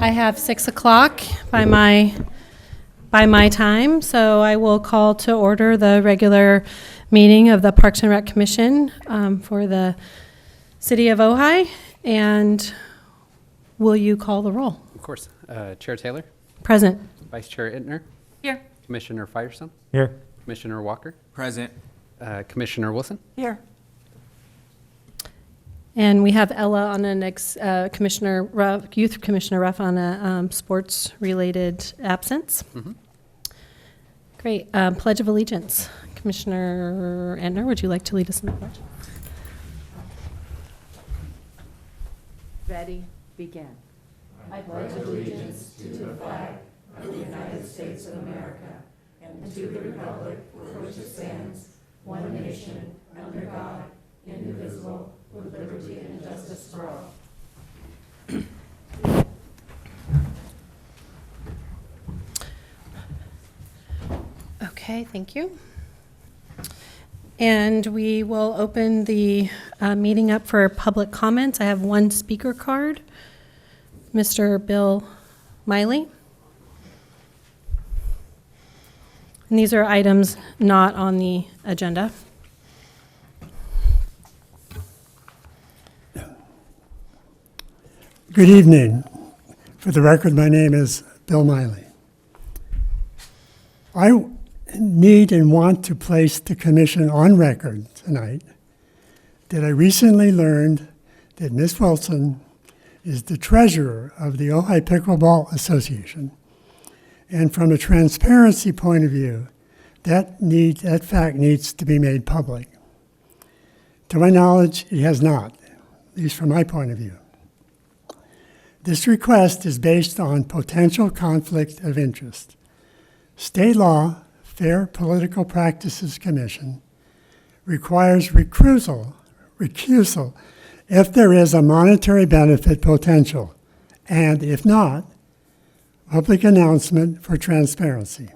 I have 6 o'clock by my time, so I will call to order the regular meeting of the Parks and Rec Commission for the City of Ojai. And will you call the roll? Of course. Chair Taylor? Present. Vice Chair Ittner? Here. Commissioner Firestone? Here. Commissioner Walker? Present. Commissioner Wilson? Here. And we have Ella on the next Commissioner Ruff, Youth Commissioner Ruff on a sports-related absence. Mm-hmm. Great. Pledge of Allegiance. Commissioner Entner, would you like to lead us in the pledge? Ready, begin. I pledge allegiance to the flag of the United States of America and to the republic for which it stands, one nation, under God, indivisible, with liberty and justice for all. Okay, thank you. And we will open the meeting up for public comments. I have one speaker card. Mr. Bill Miley. And these are items not on the agenda. Good evening. For the record, my name is Bill Miley. I need and want to place the commission on record tonight that I recently learned that Ms. Wilson is the treasurer of the Ojai Pickleball Association. And from a transparency point of view, that fact needs to be made public. To my knowledge, it has not, at least from my point of view. This request is based on potential conflict of interest. State law, Fair Political Practices Commission, requires recusal if there is a monetary benefit potential, and if not, public announcement for transparency.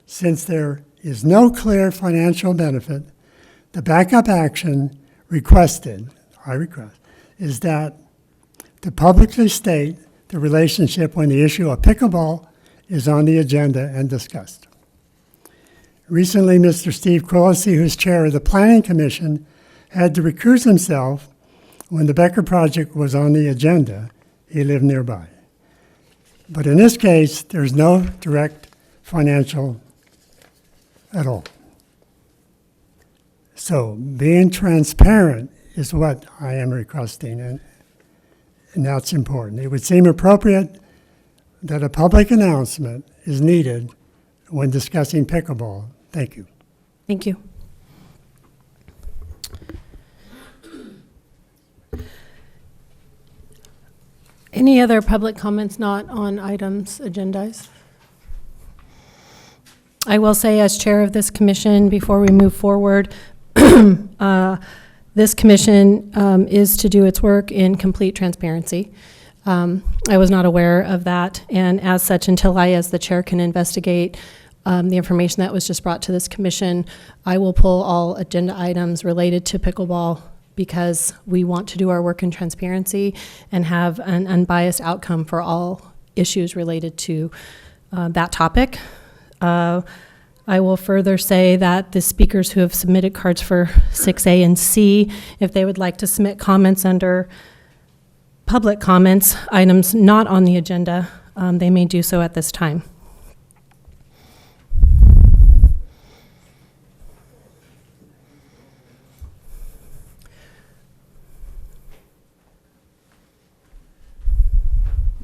Since there is no clear financial benefit, the backup action I request, is that to publicly state the relationship when the issue of pickleball is on the agenda and discussed. Recently, Mr. Steve Quillisi, who's chair of the Planning Commission, had to recuse himself when the Becker project was on the agenda. He lived nearby. But in this case, there's no direct financial at all. So being transparent is what I am requesting, and that's important. It would seem appropriate that a public announcement is needed when discussing pickleball. Thank you. Thank you. Any other public comments not on items agendized? I will say, as chair of this commission, before we move forward, this commission is to do its work in complete transparency. I was not aware of that, and as such, until I, as the chair, can investigate the information that was just brought to this commission, I will pull all agenda items related to pickleball because we want to do our work in transparency and have an unbiased outcome for all issues related to that topic. I will further say that the speakers who have submitted cards for 6A and C, if they would like to submit comments under public comments, items not on the agenda, they may do so at this time.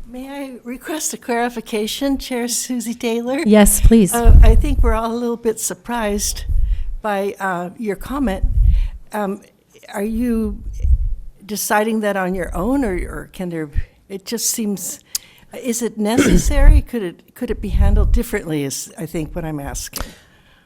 May I request a clarification, Chair Susie Taylor? Yes, please. I think we're all a little bit surprised by your comment. Are you deciding that on your own, or can there? It just seems. Is it necessary? Could it be handled differently? Is I think what I'm asking.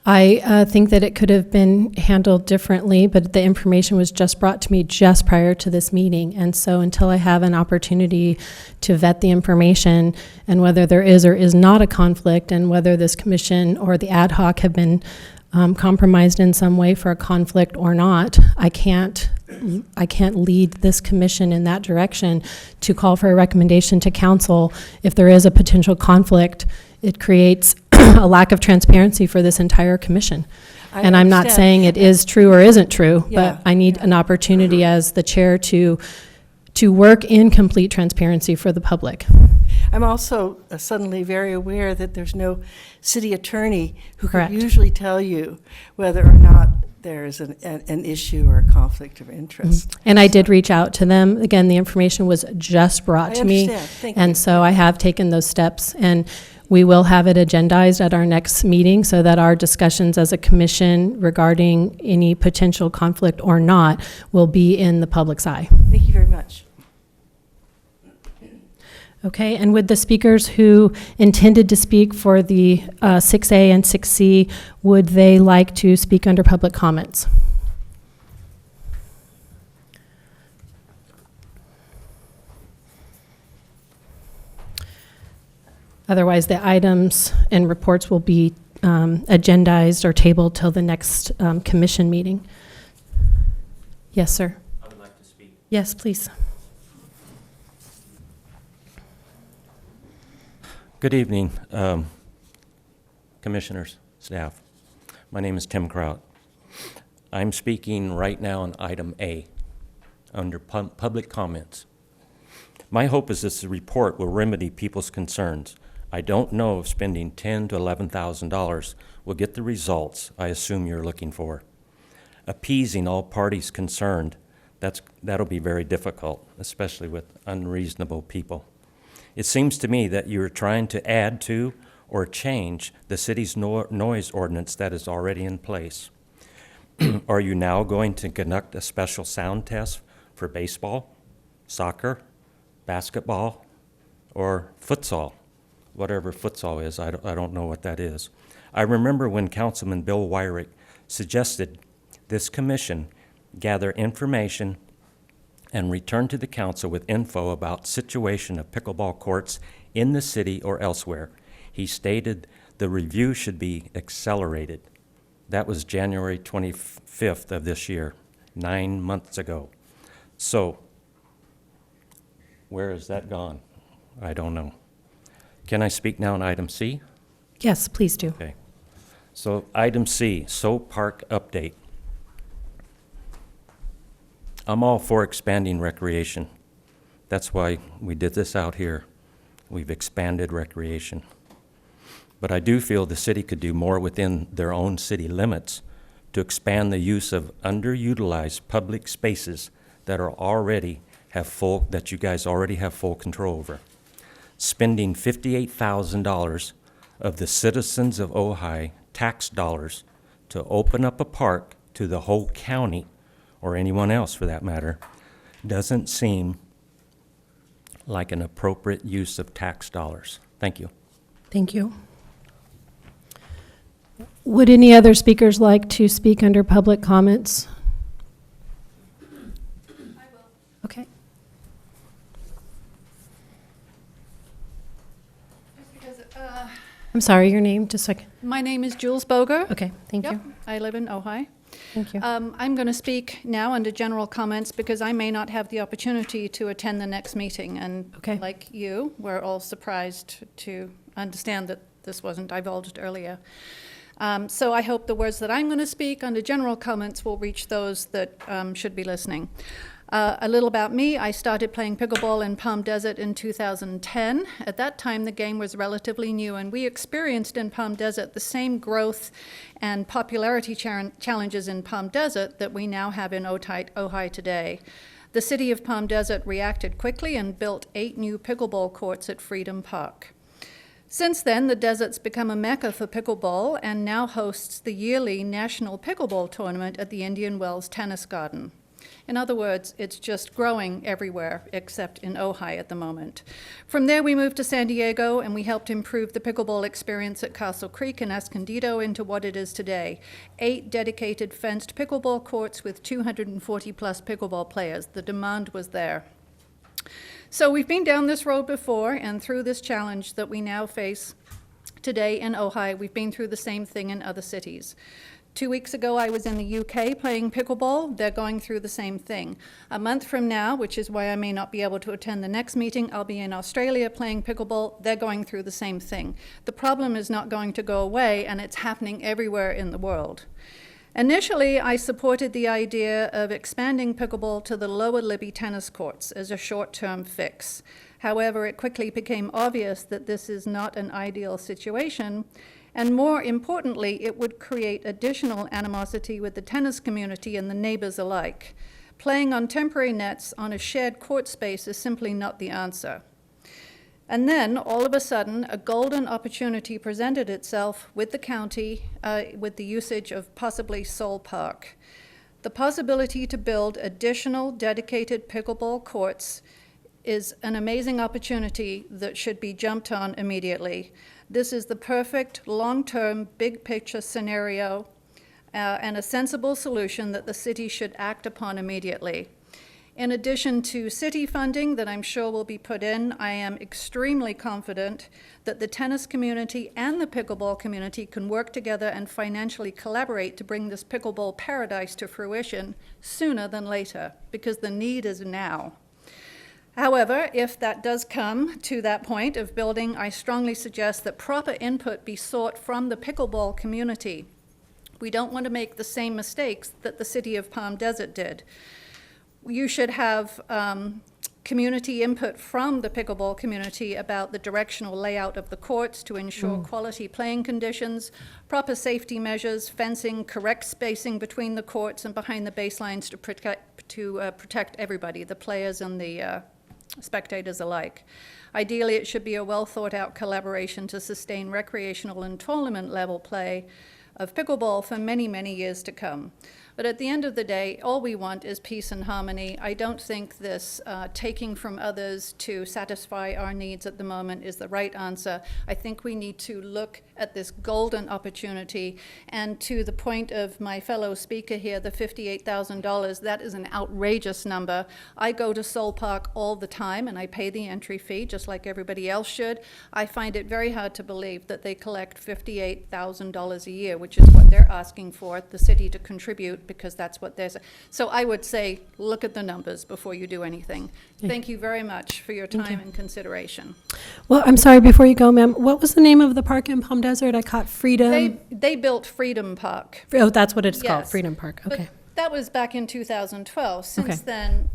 I think that it could have been handled differently, but the information was just brought to me just prior to this meeting. And so until I have an opportunity to vet the information and whether there is or is not a conflict and whether this commission or the ad hoc have been compromised in some way for a conflict or not, I can't lead this commission in that direction to call for a recommendation to council. If there is a potential conflict, it creates a lack of transparency for this entire commission. And I'm not understand. saying it is true or isn't true, Yeah, but I need an opportunity as the chair to work in complete transparency for the public. I'm also suddenly very aware that there's no city attorney who Correct. could usually tell you whether or not there is an issue or a conflict of interest. And I did reach out to them. Again, the information was just brought I to me. understand. Thank you. And so I have taken those steps, and we will have it agendized at our next meeting so that our discussions as a commission regarding any potential conflict or not will be in the public's eye. Thank you very much. Okay, and would the speakers who intended to speak for the 6A and 6C, would they like to speak under public comments? Otherwise, the items and reports will be agendized or tabled till the next commission meeting. Yes, sir. I would like to speak. Yes, please. Good evening, commissioners, staff. My name is Tim Kraut. I'm speaking right now on item A, under public comments. My hope is this report will remedy people's concerns. I don't know if spending $10,000 to $11,000 will get the results I assume you're looking for. Appeasing all parties concerned, that'll be very difficult, especially with unreasonable people. It seems to me that you're trying to add to or change the city's noise ordinance that is already in place. Are you now going to conduct a special sound test for baseball, soccer, basketball, or futsal? Whatever futsal is, I don't know what that is. I remember when Councilman Bill Wyrick suggested this commission gather information and return to the council with info about situation of pickleball courts in the city or elsewhere. He stated the review should be accelerated. That was January 25th of this year, 9 months ago. So, where has that gone? I don't know. Can I speak now on item C? Yes, please do. Okay. So item C, Soap Park update. I'm all for expanding recreation. That's why we did this out here. We've expanded recreation. But I do feel the city could do more within their own city limits to expand the use of underutilized public spaces that that you guys already have full control over. Spending $58,000 of the citizens of Ojai tax dollars to open up a park to the whole county, or anyone else for that matter, doesn't seem like an appropriate use of tax dollars. Thank you. Thank you. Would any other speakers like to speak under public comments? I will. Okay. I'm sorry, your name, just a second. My name is Jules Boger. Okay, thank Yep, you. I live in Ojai. Thank you. I'm going to speak now under general comments because I may not have the opportunity to attend the next meeting. And Okay. like you, we're all surprised to understand that this wasn't divulged earlier. So I hope the words that I'm going to speak under general comments will reach those that should be listening. A little about me. I started playing pickleball in Palm Desert in 2010. At that time, the game was relatively new, and we experienced in Palm Desert the same growth and popularity challenges in Palm Desert that we now have in Ojai today. The city of Palm Desert reacted quickly and built 8 new pickleball courts at Freedom Park. Since then, the desert's become a mecca for pickleball and now hosts the yearly National Pickleball Tournament at the Indian Wells Tennis Garden. In other words, it's just growing everywhere except in Ojai at the moment. From there, we moved to San Diego, and we helped improve the pickleball experience at Castle Creek and Escondido into what it is today. 8 dedicated fenced pickleball courts with 240-plus pickleball players. The demand was there. So we've been down this road before, and through this challenge that we now face today in Ojai, we've been through the same thing in other cities. 2 weeks ago, I was in the UK playing pickleball. They're going through the same thing. A month from now, which is why I may not be able to attend the next meeting, I'll be in Australia playing pickleball. They're going through the same thing. The problem is not going to go away, and it's happening everywhere in the world. Initially, I supported the idea of expanding pickleball to the lower Libby tennis courts as a short-term fix. However, it quickly became obvious that this is not an ideal situation, and more importantly, it would create additional animosity with the tennis community and the neighbors alike. Playing on temporary nets on a shared court space is simply not the answer. And then, all of a sudden, a golden opportunity presented itself with the county, with the usage of possibly Sol Park. The possibility to build additional dedicated pickleball courts is an amazing opportunity that should be jumped on immediately. This is the perfect long-term, big-picture scenario and a sensible solution that the city should act upon immediately. In addition to city funding that I'm sure will be put in, I am extremely confident that the tennis community and the pickleball community can work together and financially collaborate to bring this pickleball paradise to fruition sooner than later, because the need is now. However, if that does come to that point of building, I strongly suggest that proper input be sought from the pickleball community. We don't want to make the same mistakes that the city of Palm Desert did. You should have community input from the pickleball community about the directional layout of the courts to ensure quality playing conditions, proper safety measures, fencing, correct spacing between the courts and behind the baselines to protect everybody, the players and the spectators alike. Ideally, it should be a well-thought-out collaboration to sustain recreational and tournament-level play of pickleball for many, many years to come. But at the end of the day, all we want is peace and harmony. I don't think this taking from others to satisfy our needs at the moment is the right answer. I think we need to look at this golden opportunity. And to the point of my fellow speaker here, the $58,000, that is an outrageous number. I go to Sol Park all the time, and I pay the entry fee, just like everybody else should. I find it very hard to believe that they collect $58,000 a year, which is what they're asking for the city to contribute, because that's what there's. So I would say, look at the numbers before you do anything. Thank you very much for your time and consideration. Well, I'm sorry, before you go, ma'am, what was the name of the park in Palm Desert? I caught Freedom. They built Freedom Park. Oh, that's what it's called, Yes. Freedom Park. But Okay. that was back in 2012. Since Okay. then,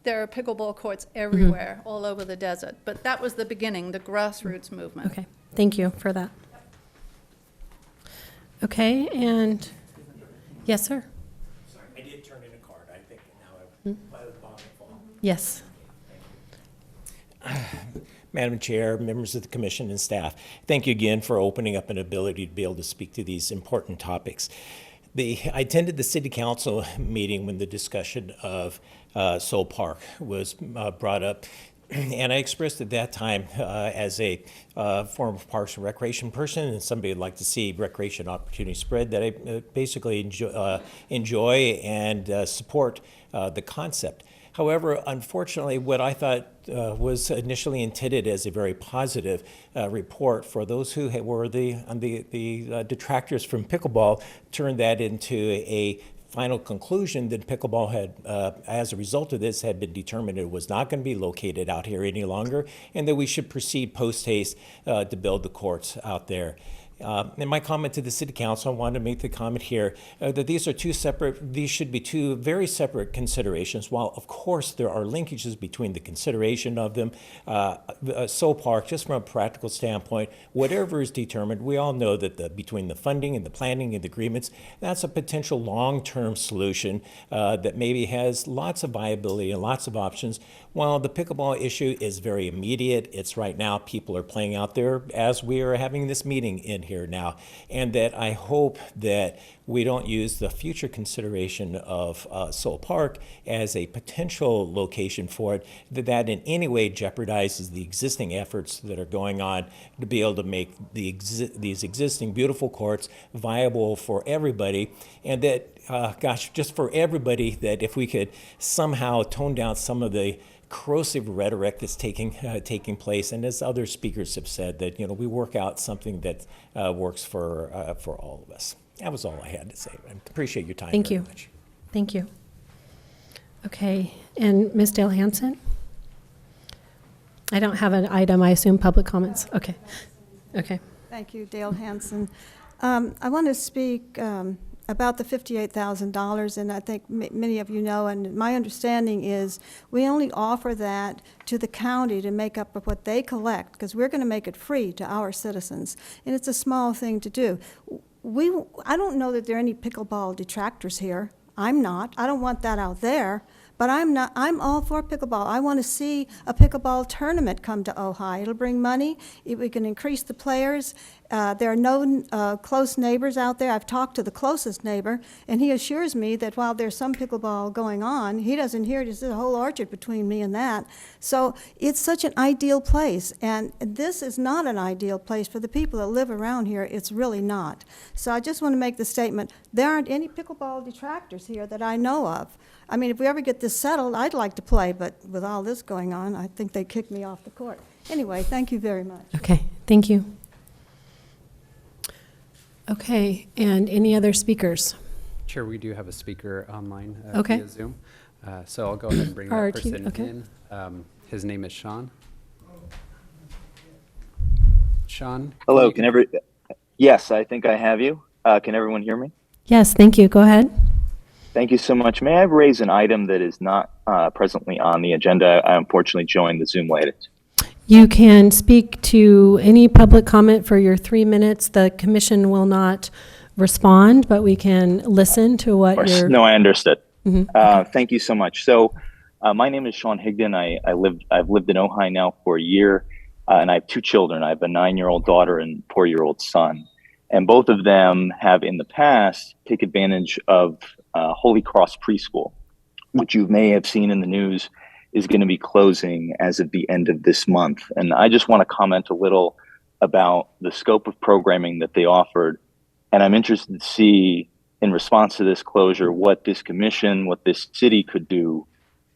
there are pickleball courts everywhere, all over the desert. But that was the beginning, the grassroots movement. Okay. Thank you for that. Okay, and yes, sir. Sorry, I did turn in a card. I think now I the bottom fall. Yes. Madam Chair, members of the commission and staff, thank you again for opening up an ability to be able to speak to these important topics. I attended the city council meeting when the discussion of Sol Park was brought up. And I expressed at that time, as a former Parks and Recreation person and somebody who'd like to see recreation opportunities spread, that I basically enjoy and support the concept. However, unfortunately, what I thought was initially intended as a very positive report for those who were the detractors from pickleball turned that into a final conclusion that pickleball had, as a result of this, had been determined it was not going to be located out here any longer, and that we should proceed post-haste to build the courts out there. In my comment to the City Council, I wanted to make the comment here that these should be two very separate considerations. While, of course, there are linkages between the consideration of them, Sol Park, just from a practical standpoint, whatever is determined, we all know that between the funding and the planning and the agreements, that's a potential long-term solution that maybe has lots of viability and lots of options. While the pickleball issue is very immediate, it's right now, people are playing out there as we are having this meeting in here now, and that I hope that we don't use the future consideration of Sol Park as a potential location for it, that in any way jeopardizes the existing efforts that are going on to be able to make these existing beautiful courts viable for everybody, and that, just for everybody, that if we could somehow tone down some of the corrosive rhetoric that's taking place, and as other speakers have said, that we work out something that works for all of us. That was all I had to say. I appreciate your time Thank very you. much. Thank you. Okay, and Ms. Dale Hansen? I don't have an item, I assume public comments. Okay, okay. Thank you, Dale Hansen. I want to speak about the $58,000, and I think many of you know, and my understanding is we only offer that to the county to make up of what they collect, because we're going to make it free to our citizens, and it's a small thing to do. I don't know that there are any pickleball detractors here. I'm not. I don't want that out there. But I'm all for pickleball. I want to see a pickleball tournament come to Ojai. It'll bring money. We can increase the players. There are no close neighbors out there. I've talked to the closest neighbor, and he assures me that while there's some pickleball going on, he doesn't hear it. There's a whole orchard between me and that. So it's such an ideal place, and this is not an ideal place for the people that live around here. It's really not. So I just want to make the statement, there aren't any pickleball detractors here that I know of. I mean, if we ever get this settled, I'd like to play, but with all this going on, I think they'd kick me off the court. Anyway, thank you very much. Okay, thank you. Okay, and any other speakers? Chair, we do have a speaker online Okay. via Zoom. So I'll go ahead and bring Or that T- person okay. in. His name is Sean. Sean? Hello, you- yes, I think I have you. Can everyone hear me? Yes, thank you. Go ahead. Thank you so much. May I raise an item that is not presently on the agenda? I unfortunately joined the Zoom late. You can speak to any public comment for your 3 minutes. The commission will not respond, but we can listen to Of what course. you're. No, I understood. Mhm. Thank you so much. So my name is Sean Higdon. I've lived in Ojai now for a year, and I have 2 children. I have a 9-year-old daughter and 4-year-old son. And both of them have in the past taken advantage of Holy Cross Preschool, which you may have seen in the news is going to be closing as of the end of this month. And I just want to comment a little about the scope of programming that they offered. And I'm interested to see, in response to this closure, what this commission, what this city could do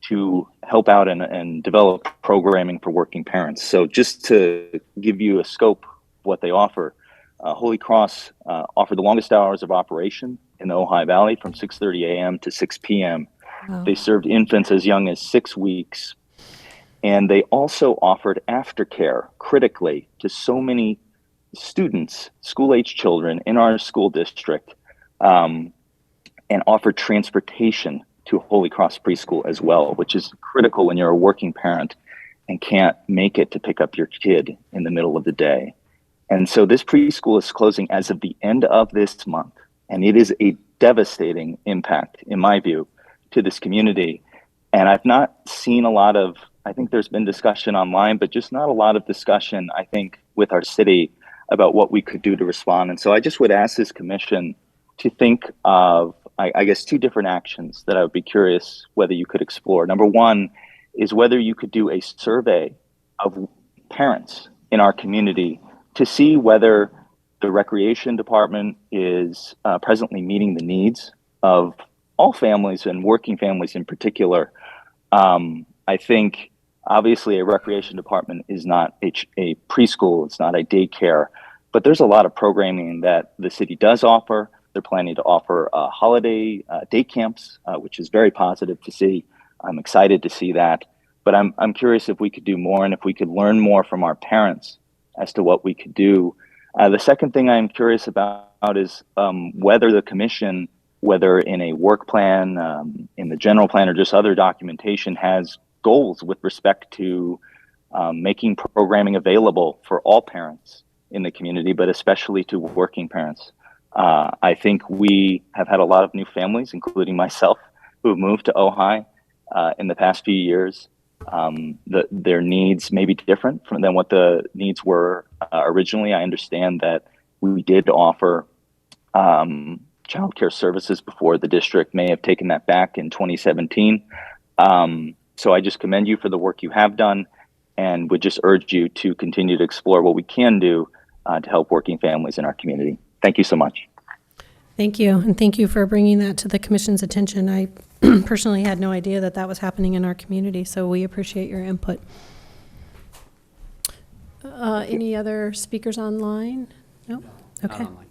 to help out and develop programming for working parents. So just to give you a scope of what they offer, Holy Cross offered the longest hours of operation in the Ojai Valley from 6:30 a.m. to 6 p.m. Wow. They served infants as young as 6 weeks. And they also offered aftercare critically to so many students, school-age children in our school district, and offered transportation to Holy Cross Preschool as well, which is critical when you're a working parent and can't make it to pick up your kid in the middle of the day. And so this preschool is closing as of the end of this month. And it is a devastating impact, in my view, to this community. And I've not seen a lot of, I think there's been discussion online, but just not a lot of discussion, I think, with our city about what we could do to respond. And so I just would ask this commission to think of, I guess, 2 different actions that I would be curious whether you could explore. Number one is whether you could do a survey of parents in our community to see whether the recreation department is presently meeting the needs of all families and working families in particular. I think obviously a recreation department is not a preschool, it's not a daycare, but there's a lot of programming that the city does offer. They're planning to offer holiday day camps, which is very positive to see. I'm excited to see that. But I'm curious if we could do more and if we could learn more from our parents as to what we could do. The second thing I'm curious about is whether the commission, whether in a work plan, in the general plan, or just other documentation, has goals with respect to making programming available for all parents in the community, but especially to working parents. I think we have had a lot of new families, including myself, who have moved to Ojai in the past few years. Their needs may be different than what the needs were originally. I understand that we did offer child care services before. The district may have taken that back in 2017. So I just commend you for the work you have done and would just urge you to continue to explore what we can do to help working families in our community. Thank you so much. Thank you, and thank you for bringing that to the commission's attention. I personally had no idea that that was happening in our community, so we appreciate your input. Any other speakers online? No? Not Okay. online.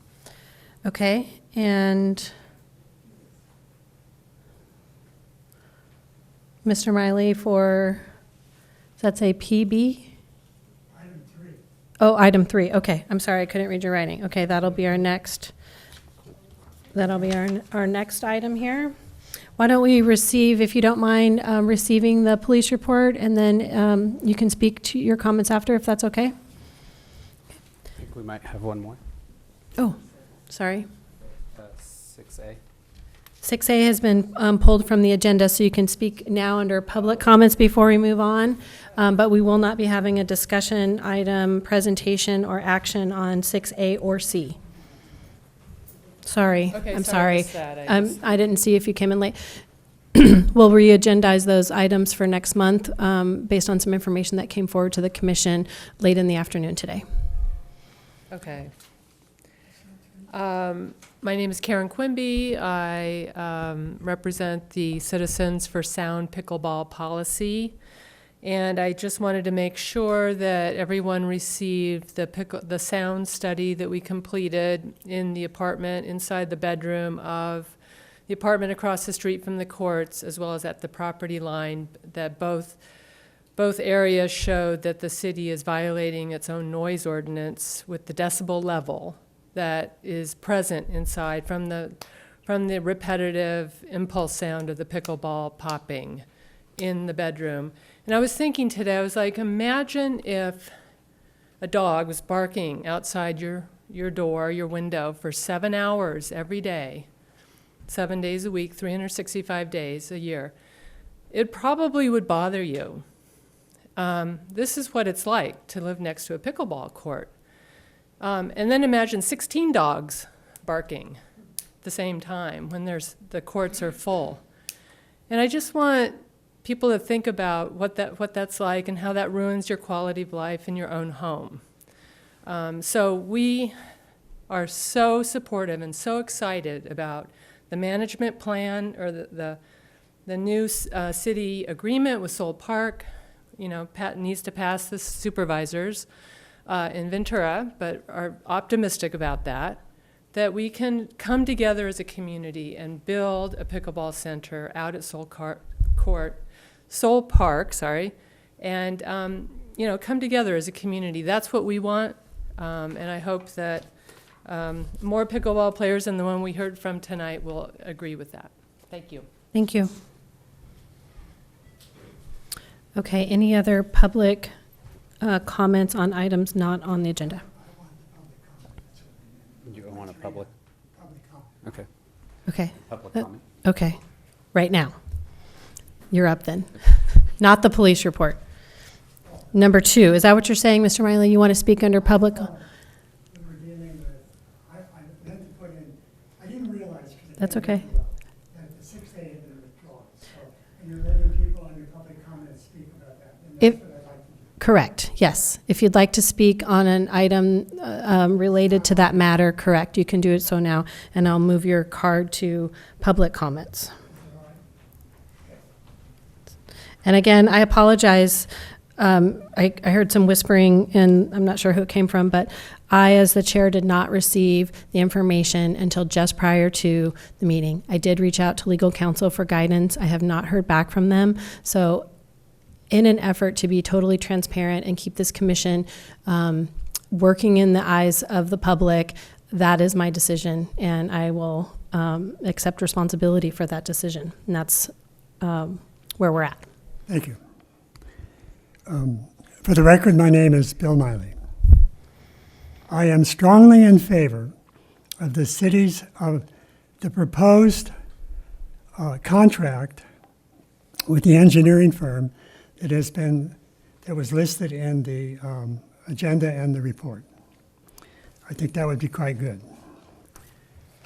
Okay, and Mr. Miley for, does that say PB? Item 3. Oh, item 3, okay, I'm sorry, I couldn't read your writing. Okay, that'll be our next item here. Why don't we receive, if you don't mind, receiving the police report, and then you can speak to your comments after, if that's okay? I think we might have one more. Oh, sorry. 6A. 6A has been pulled from the agenda, so you can speak now under public comments before we move on. But we will not be having a discussion item, presentation, or action on 6A or C. Sorry, Okay, I'm sorry, I sorry. missed that. I didn't see if you came in late. We'll re-agendize those items for next month based on some information that came forward to the commission late in the afternoon today. Okay. My name is Karen Quimby. I represent the Citizens for Sound Pickleball Policy. And I just wanted to make sure that everyone received the sound study that we completed in the apartment, inside the bedroom of the apartment across the street from the courts, as well as at the property line, that both areas showed that the city is violating its own noise ordinance with the decibel level that is present inside from the repetitive impulse sound of the pickleball popping in the bedroom. And I was thinking today, I was like, imagine if a dog was barking outside your door, your window for 7 hours every day, 7 days a week, 365 days a year. It probably would bother you. This is what it's like to live next to a pickleball court. And then imagine 16 dogs barking at the same time when the courts are full. And I just want people to think about what that's like and how that ruins your quality of life in your own home. So we are so supportive and so excited about the management plan, or the new city agreement with Sol Park. You know, Pat needs to pass the supervisors in Ventura, but are optimistic about that we can come together as a community and build a pickleball center out at Sol Park, and come together as a community. That's what we want, and I hope that more pickleball players than the one we heard from tonight will agree with that. Thank you. Thank you. Okay, any other public comments on items not on the agenda? You want a public? Okay. Okay. Public comment. Okay, right now. You're up then. Not the police report. Number 2, is that what you're saying, Mr. Miley? You want to speak under public? We're dealing with, I meant to put in, I didn't realize. That's okay. That the 6A had been withdrawn. So, and you're letting people under public comment speak about that. And If- that's what I'd like to do. Correct, yes. If you'd like to speak on an item related to that matter, correct, you can do it so now, and I'll move your card to public comments. And again, I apologize. I heard some whispering, and I'm not sure who it came from, but I, as the chair, did not receive the information until just prior to the meeting. I did reach out to legal counsel for guidance. I have not heard back from them. So in an effort to be totally transparent and keep this commission working in the eyes of the public, that is my decision, and I will accept responsibility for that decision. And that's where we're at. Thank you. For the record, my name is Bill Miley. I am strongly in favor of the proposed contract with the engineering firm that was listed in the agenda and the report. I think that would be quite good.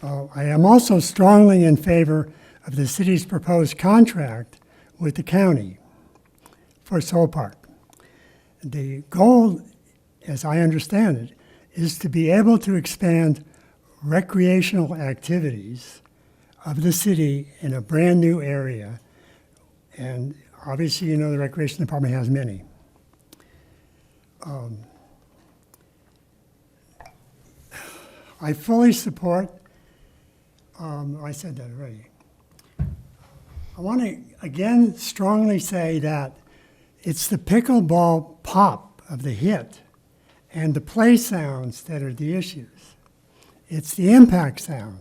I am also strongly in favor of the city's proposed contract with the county for Sol Park. The goal, as I understand it, is to be able to expand recreational activities of the city in a brand new area. And obviously, you know, the recreation department has many. I fully support I said that already. I want to again strongly say that it's the pickleball pop of the hit and the play sounds that are the issues. It's the impact sound.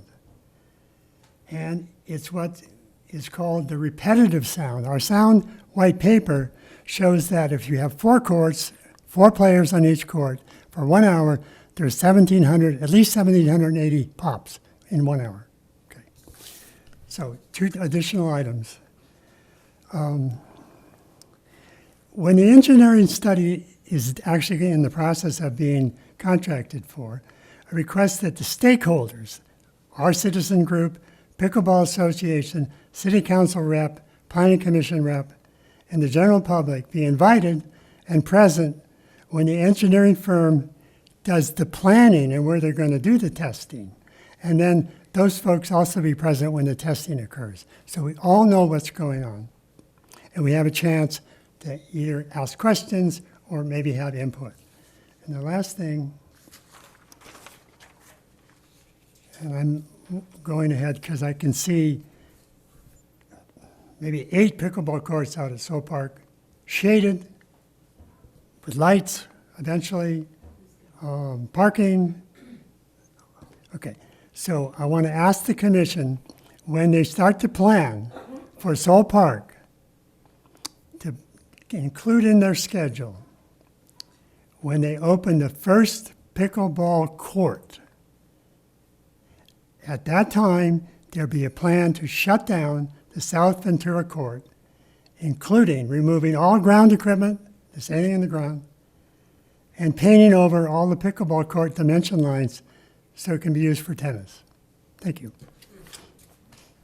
And it's what is called the repetitive sound. Our sound white paper shows that if you have 4 courts, 4 players on each court, for 1 hour, there's at least 1,780 pops in 1 hour. Okay. So 2 additional items. When the engineering study is actually in the process of being contracted for, I request that the stakeholders, our citizen group, Pickleball Association, City Council rep, Planning Commission rep, and the general public be invited and present when the engineering firm does the planning and where they're going to do the testing. And then those folks also be present when the testing occurs. So we all know what's going on. And we have a chance to either ask questions or maybe have input. And the last thing, and I'm going ahead because I can see maybe 8 pickleball courts out at Soul Park, shaded, with lights eventually, parking. Okay, so I want to ask the commission, when they start to plan for Soul Park, to include in their schedule, when they open the first pickleball court, at that time, there'll be a plan to shut down the South Ventura Court, including removing all ground equipment, there's anything in the ground, and painting over all the pickleball court dimension lines so it can be used for tennis. Thank you.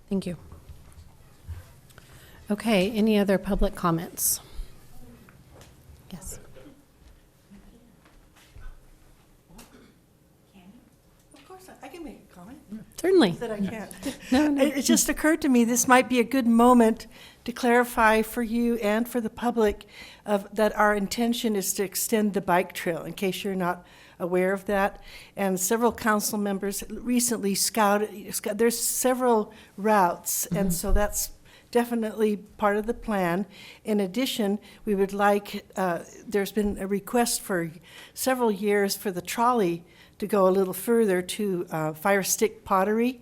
Thank you. Okay, any other public comments? Yes. Of course, I can make a comment. Certainly. That I can't. No. It just occurred to me, this might be a good moment to clarify for you and for the public that our intention is to extend the bike trail, in case you're not aware of that. And several council members recently there's several routes, and so that's definitely part of the plan. In addition, we would like, there's been a request for several years for the trolley to go a little further to Fire Stick Pottery.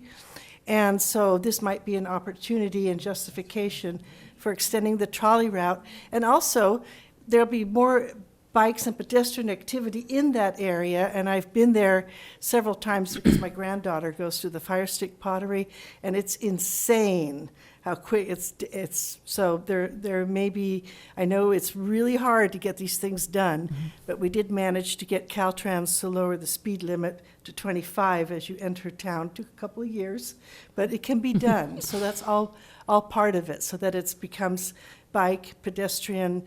And so this might be an opportunity and justification for extending the trolley route. And also, there'll be more bikes and pedestrian activity in that area, and I've been there several times because my granddaughter goes to the Fire Stick Pottery, and it's insane how quick it's so there may be, I know it's really hard to get these things done, but we did manage to get Caltrans to lower the speed limit to 25 as you enter town. Took a couple of years, but it can be done. So that's all part of it, so that it becomes bike, pedestrian,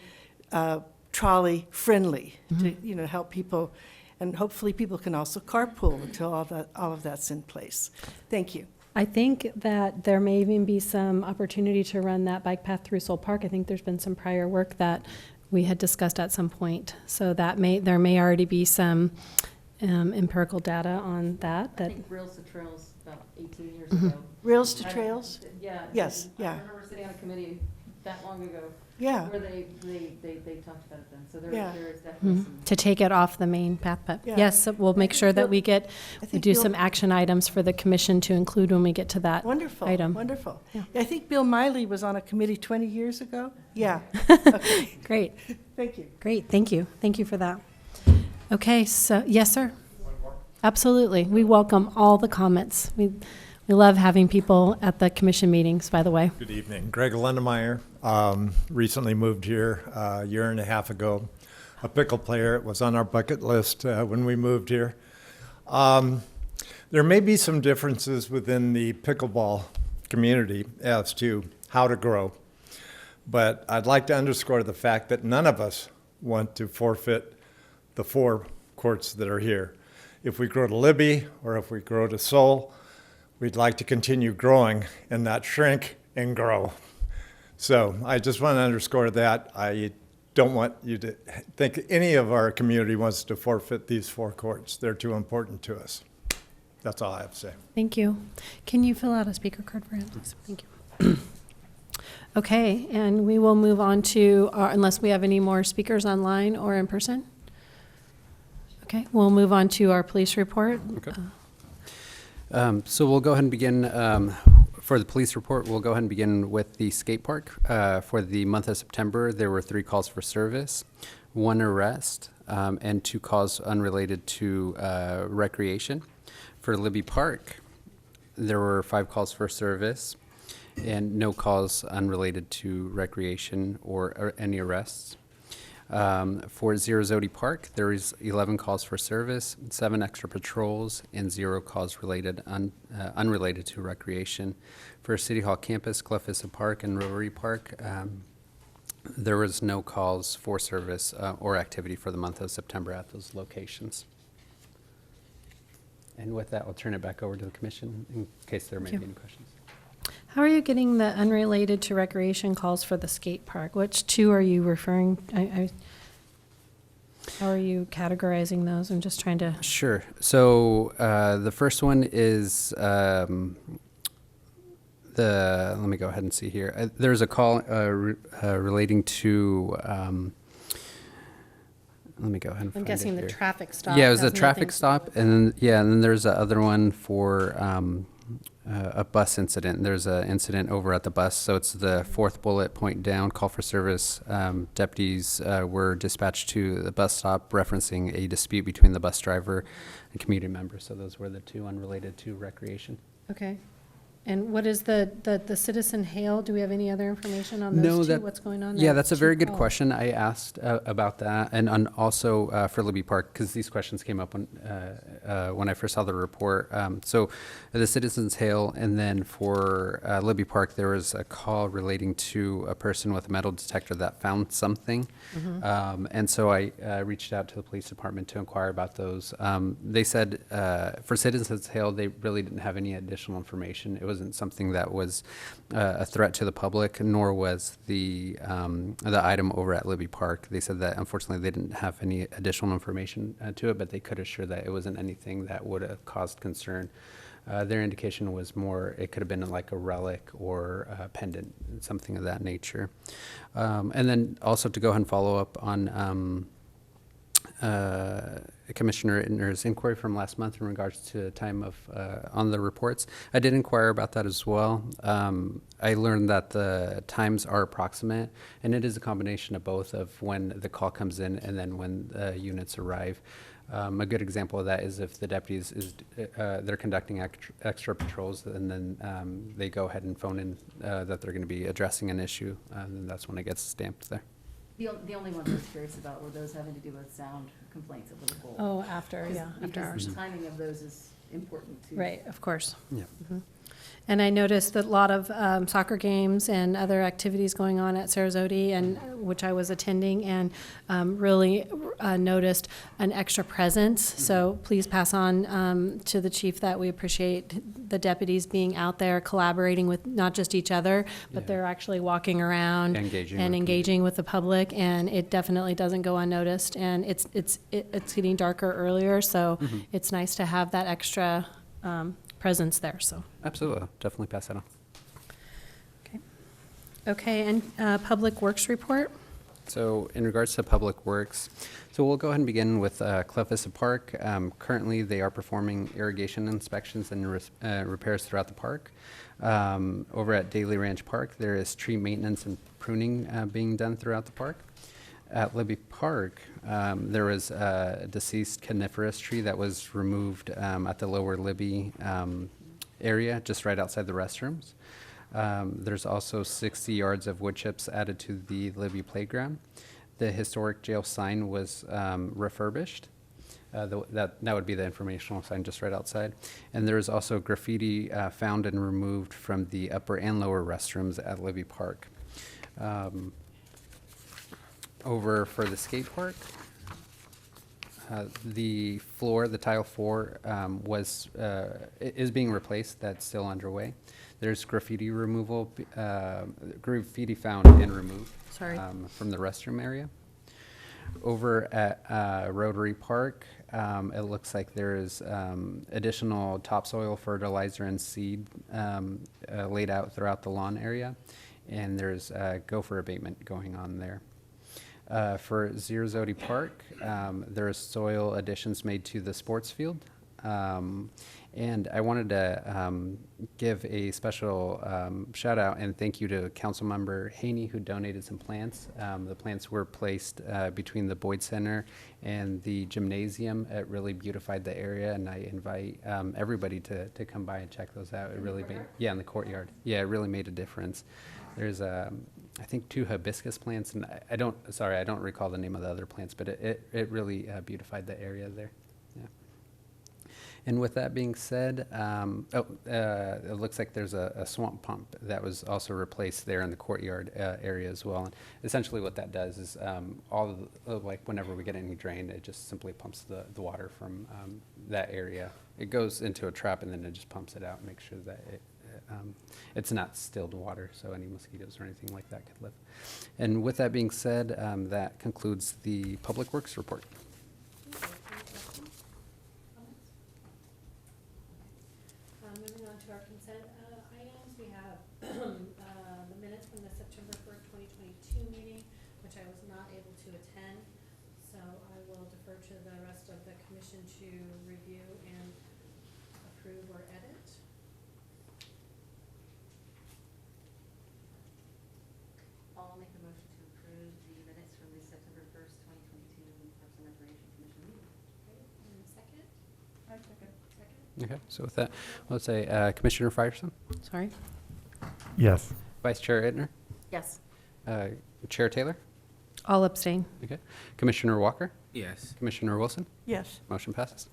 trolley friendly to help people, and hopefully people can also carpool until all of that's in place. Thank you. I think that there may even be some opportunity to run that bike path through Soul Park. I think there's been some prior work that we had discussed at some point. So there may already be some empirical data on that. I think Rails to Trails about 18 years ago. Rails to Trails? Yeah. Yes, yeah. I remember sitting on a committee that long ago. Yeah. Where they talked about it then. So there is Mhm. definitely some. To take it off the main path, but Yeah. yes, we'll make sure that we I think do Bill- some action items for the commission to include when we get to that Wonderful, item. wonderful. Yeah. I think Bill Miley was on a committee 20 years ago. Yeah. Okay. Great, Thank you. great, thank you. Thank you for that. Okay, so, yes, sir? Absolutely. We welcome all the comments. We love having people at the commission meetings, by the way. Good evening. Greg Lindemeyer, recently moved here a year and a half ago. A pickle player. It was on our bucket list when we moved here. There may be some differences within the pickleball community as to how to grow, but I'd like to underscore the fact that none of us want to forfeit the 4 courts that are here. If we grow to Libby or if we grow to Seoul, we'd like to continue growing and not shrink and grow. So I just want to underscore that. I don't want you to think any of our community wants to forfeit these 4 courts. They're too important to us. That's all I have to say. Thank you. Can you fill out a speaker card for him? Thank you. Okay, and we will move on to, unless we have any more speakers online or in person? Okay, we'll move on to our police report. Okay. So we'll go ahead and begin, for the police report, we'll go ahead and begin with the skate park. For the month of September, there were 3 calls for service, 1 arrest, and 2 calls unrelated to recreation. For Libby Park, there were 5 calls for service and no calls unrelated to recreation or any arrests. For Sarazodi Park, there is 11 calls for service, 7 extra patrols, and 0 calls unrelated to recreation. For City Hall campus, Clough Vista Park, and Rotary Park, there was no calls for service or activity for the month of September at those locations. And with that, I'll turn it back over to the commission in case there may be any questions. How are you getting the unrelated to recreation calls for the skate park? Which 2 are you referring? How are you categorizing those? I'm just trying to. Sure. So the first one is let me go ahead and see here. There's a call relating to. Let me go ahead and I'm find guessing it the here. traffic stop. Yeah, it was a has traffic nothing to do stop, with- and then there's the other one for a bus incident. There's an incident over at the bus, so it's the 4th bullet point down, call for service. Deputies were dispatched to the bus stop referencing a dispute between the bus driver and community members. So those were the 2 unrelated to recreation. Okay. And what is the citizen hail? Do we have any other information on No, those 2? that- What's going on Yeah, there? that's a 2 very good calls. question. I asked about that, and also for Libby Park, because these questions came up when I first saw the report. So the citizens hail, and then for Libby Park, there was a call relating to a person with a metal detector that found something. And so I reached out to the police department to inquire about those. They said for citizens hail, they really didn't have any additional information. It wasn't something that was a threat to the public, nor was the item over at Libby Park. They said that unfortunately they didn't have any additional information to it, but they could assure that it wasn't anything that would have caused concern. Their indication was more, it could have been like a relic or a pendant, something of that nature. And then also to go ahead and follow up on Commissioner Ittner's inquiry from last month in regards to time of on the reports. I did inquire about that as well. I learned that the times are approximate, and it is a combination of both of when the call comes in and then when the units arrive. A good example of that is if the deputies they're conducting extra patrols, and then they go ahead and phone in that they're going to be addressing an issue, and that's when it gets stamped there. The only ones I was curious about were those having to do with sound complaints at Little Gold. Oh, after, yeah, after Because hours. the timing of those is important too. Right, of course. Yeah. And I noticed that a lot of soccer games and other activities going on at Sarazodi, and which I was attending, and really noticed an extra presence. So please pass on to the chief that we appreciate the deputies being out there collaborating with not just each other, but Yeah. they're actually walking around and engaging with the public. And it definitely doesn't go unnoticed. And it's getting darker earlier, so it's nice to have that extra presence there. So. Absolutely, definitely pass that on. Okay, and Public Works report? So in regards to Public Works, so we'll go ahead and begin with Clough Vista Park. Currently, they are performing irrigation inspections and repairs throughout the park. Over at Daly Ranch Park, there is tree maintenance and pruning being done throughout the park. At Libby Park, there was a deceased coniferous tree that was removed at the lower Libby area, just right outside the restrooms. There's also 60 yards of wood chips added to the Libby playground. The historic jail sign was refurbished. That would be the informational sign just right outside. And there's also graffiti found and removed from the upper and lower restrooms at Libby Park. Over for the skate park, the floor, the tile floor, is being replaced. That's still underway. There's graffiti removal, graffiti found and removed Sorry. from the restroom area. Over at Rotary Park, it looks like there is additional topsoil, fertilizer, and seed laid out throughout the lawn area, and there's gopher abatement going on there. For Sarazodi Park, there is soil additions made to the sports field. And I wanted to give a special shout out and thank you to Councilmember Haney, who donated some plants. The plants were placed between the Boyd Center and the gymnasium. It really beautified the area, and I invite everybody to come by and check those out. It really made, yeah, in the courtyard. Yeah, it really made a difference. There's I think 2 hibiscus plants, and I don't recall the name of the other plants, but it really beautified the area there. Yeah. And with that being said, it looks like there's a swamp pump that was also replaced there in the courtyard area as well. And essentially what that does is like whenever we get any drain, it just simply pumps the water from that area. It goes into a trap and then it just pumps it out and makes sure that it's not stilled water, so any mosquitoes or anything like that could live. And with that being said, that concludes the Public Works report. Moving on to our consent items, we have the minutes from the September 1st, 2022 meeting, which I was not able to attend. So I will defer to the rest of the commission to review and approve or edit. I'll make a motion to approve the minutes from the September 1st, 2022 Parks and Recreation Commission meeting. Okay, and second? I second. Second? Okay, so with that, let's say Commissioner Frierson, Sorry? Yes. Vice Chair Ittner, Yes. Chair Taylor, I'll abstain. okay, Commissioner Walker, Yes. Commissioner Wilson, Yes. motion passes.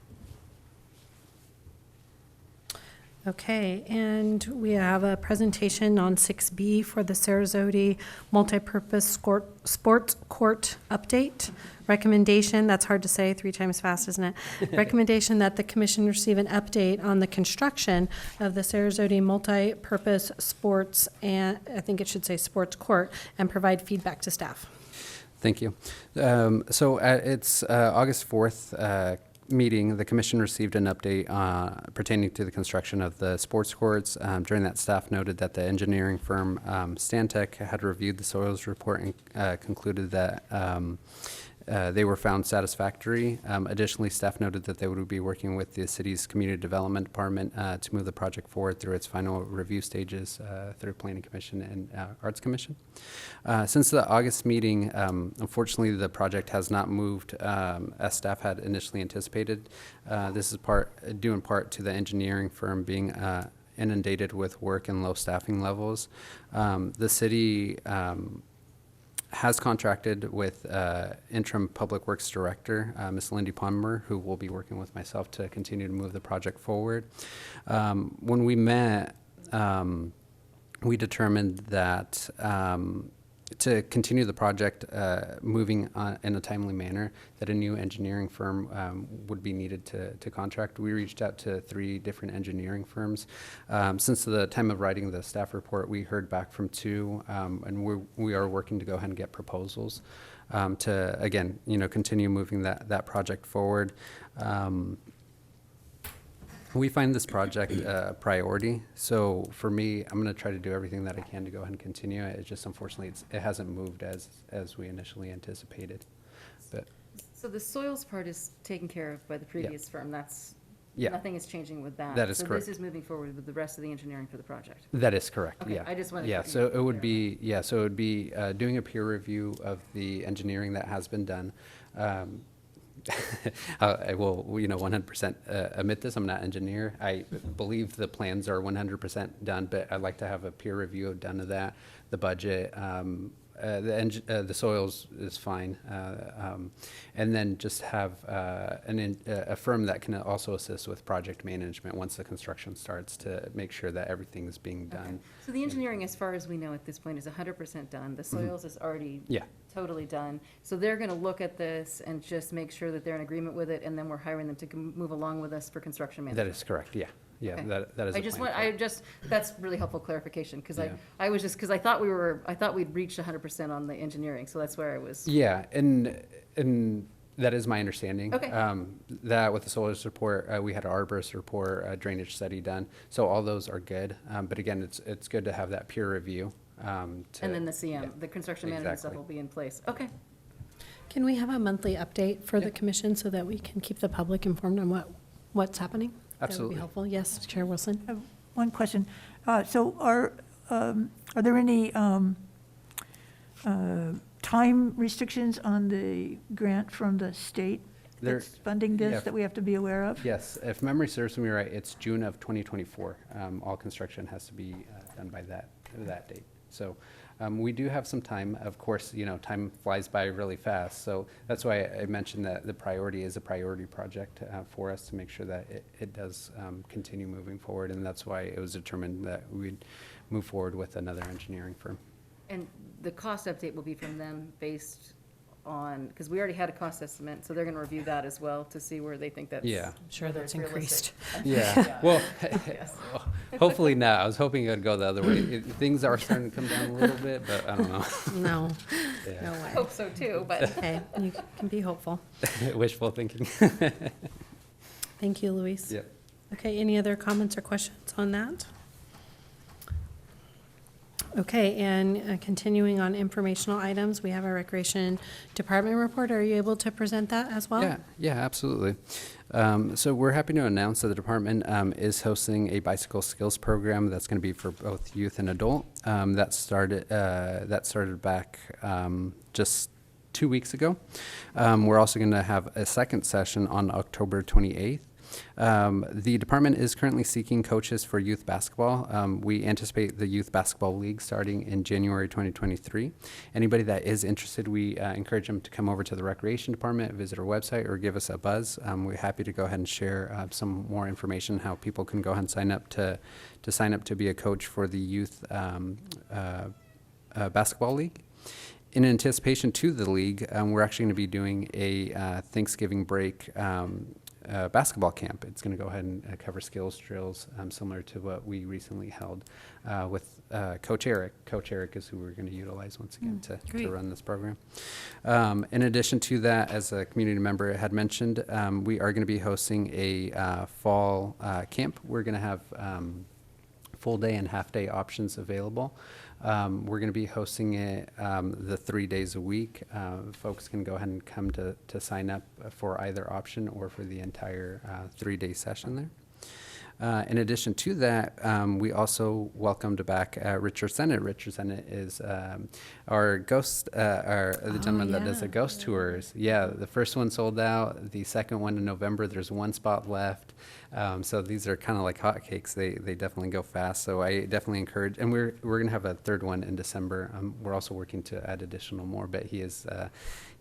Okay, and we have a presentation on 6B for the Sarazodi Multipurpose Sports Court Update. Recommendation, that's hard to say 3 times fast, isn't it? Recommendation that the commission receive an update on the construction of the Sarazodi Multipurpose Sports, and I think it should say Sports Court, and provide feedback to staff. Thank you. So at its August 4th meeting, the commission received an update pertaining to the construction of the sports courts. During that, staff noted that the engineering firm Stantec had reviewed the soils report and concluded that they were found satisfactory. Additionally, staff noted that they would be working with the city's community development department to move the project forward through its final review stages through Planning Commission and Arts Commission. Since the August meeting, unfortunately, the project has not moved as staff had initially anticipated. This is due in part to the engineering firm being inundated with work and low staffing levels. The city has contracted with interim public works director, Ms. Lindy Palmer, who will be working with myself to continue to move the project forward. When we met, we determined that to continue the project moving in a timely manner, that a new engineering firm would be needed to contract. We reached out to 3 different engineering firms. Since the time of writing the staff report, we heard back from 2, and we are working to go ahead and get proposals to, again, continue moving that project forward. We find this project a priority, so for me, I'm going to try to do everything that I can to go ahead and continue it. It's just, unfortunately, it hasn't moved as we initially anticipated. But So the soils part is taken care of by the previous firm. That's, yeah, nothing is changing with that. That is correct. So this is moving forward with the rest of the engineering for the project. that is correct. Okay, Yeah, I just wanted yeah. to- So it would be doing a peer review of the engineering that has been done. I will, 100% admit this. I'm not an engineer. I believe the plans are 100% done, but I'd like to have a peer review done of that. The budget, the soils is fine, and then just have a firm that can also assist with project management once the construction starts to make sure that everything is being done. Okay. So the engineering, as far as we know at this point, is 100% done. The soils is already Yeah. totally done. So they're going to look at this and just make sure that they're in agreement with it, and then we're hiring them to move along with us for construction management. That is correct. Yeah, yeah. Okay. That is. That's really helpful clarification, because Yeah. I was just, because I thought we'd reached 100% on the engineering, so that's where I was. Yeah, and And that is my understanding. Okay. That with the soils report, we had an arborist report, a drainage study done. So all those are good. But again, it's good to have that peer review. And then the CM, yeah, the construction management stuff exactly. will be in place. Okay. Can we have a monthly update for the Yeah. commission so that we can keep the public informed on what's happening? That would Absolutely. be helpful. Yes, Chair Wilson. I have one question. So are there any time restrictions on the grant from the state There- that's funding yeah. this that we have to be aware of? Yes, if memory serves me right, it's June of 2024. All construction has to be done by that date. So we do have some time. Of course, time flies by really fast. So that's why I mentioned that the priority is a priority project for us to make sure that it does continue moving forward. And that's why it was determined that we'd move forward with another engineering firm. And the cost update will be from them based on, because we already had a cost estimate, so they're going to review that as well to see where they think that's. Yeah. I'm sure whether that's it's realistic. increased. Yeah, well, Yes. hopefully not. I was hoping it would go the other way. Things are starting to come down a little bit, but I don't know. No, Yeah. no I way. hope so too, but. Okay, you can be hopeful. Wishful thinking. Thank you, Luis. Yep. Okay, any other comments or questions on that? Okay, and continuing on informational items, we have our Recreation Department report. Are you able to present that as well? Yeah, absolutely. So we're happy to announce that the department is hosting a bicycle skills program that's going to be for both youth and adult. That started back just 2 weeks ago. We're also going to have a second session on October 28th. The department is currently seeking coaches for youth basketball. We anticipate the youth basketball league starting in January 2023. Anybody that is interested, we encourage them to come over to the recreation department, visit our website, or give us a buzz. We're happy to go ahead and share some more information how people can go ahead and sign up to be a coach for the youth basketball league. In anticipation to the league, we're actually going to be doing a Thanksgiving break basketball camp. It's going to go ahead and cover skills drills similar to what we recently held with Coach Eric. Coach Eric is who we're going to utilize once again to run this program. In addition to that, as a community member had mentioned, we are going to be hosting a fall camp. We're going to have full day and half day options available. We're going to be hosting it the 3 days a week. Folks can go ahead and come to sign up for either option or for the entire 3-day session there. In addition to that, we also welcomed back Richard Sennett. Richard Sennett is our ghost, the gentleman that does the ghost tours. Yeah, the first one sold out. The second one in November, there's one spot left. So these are kind of like hotcakes. They definitely go fast. So I definitely encourage, and we're going to have a third one in December. We're also working to add additional more, but he is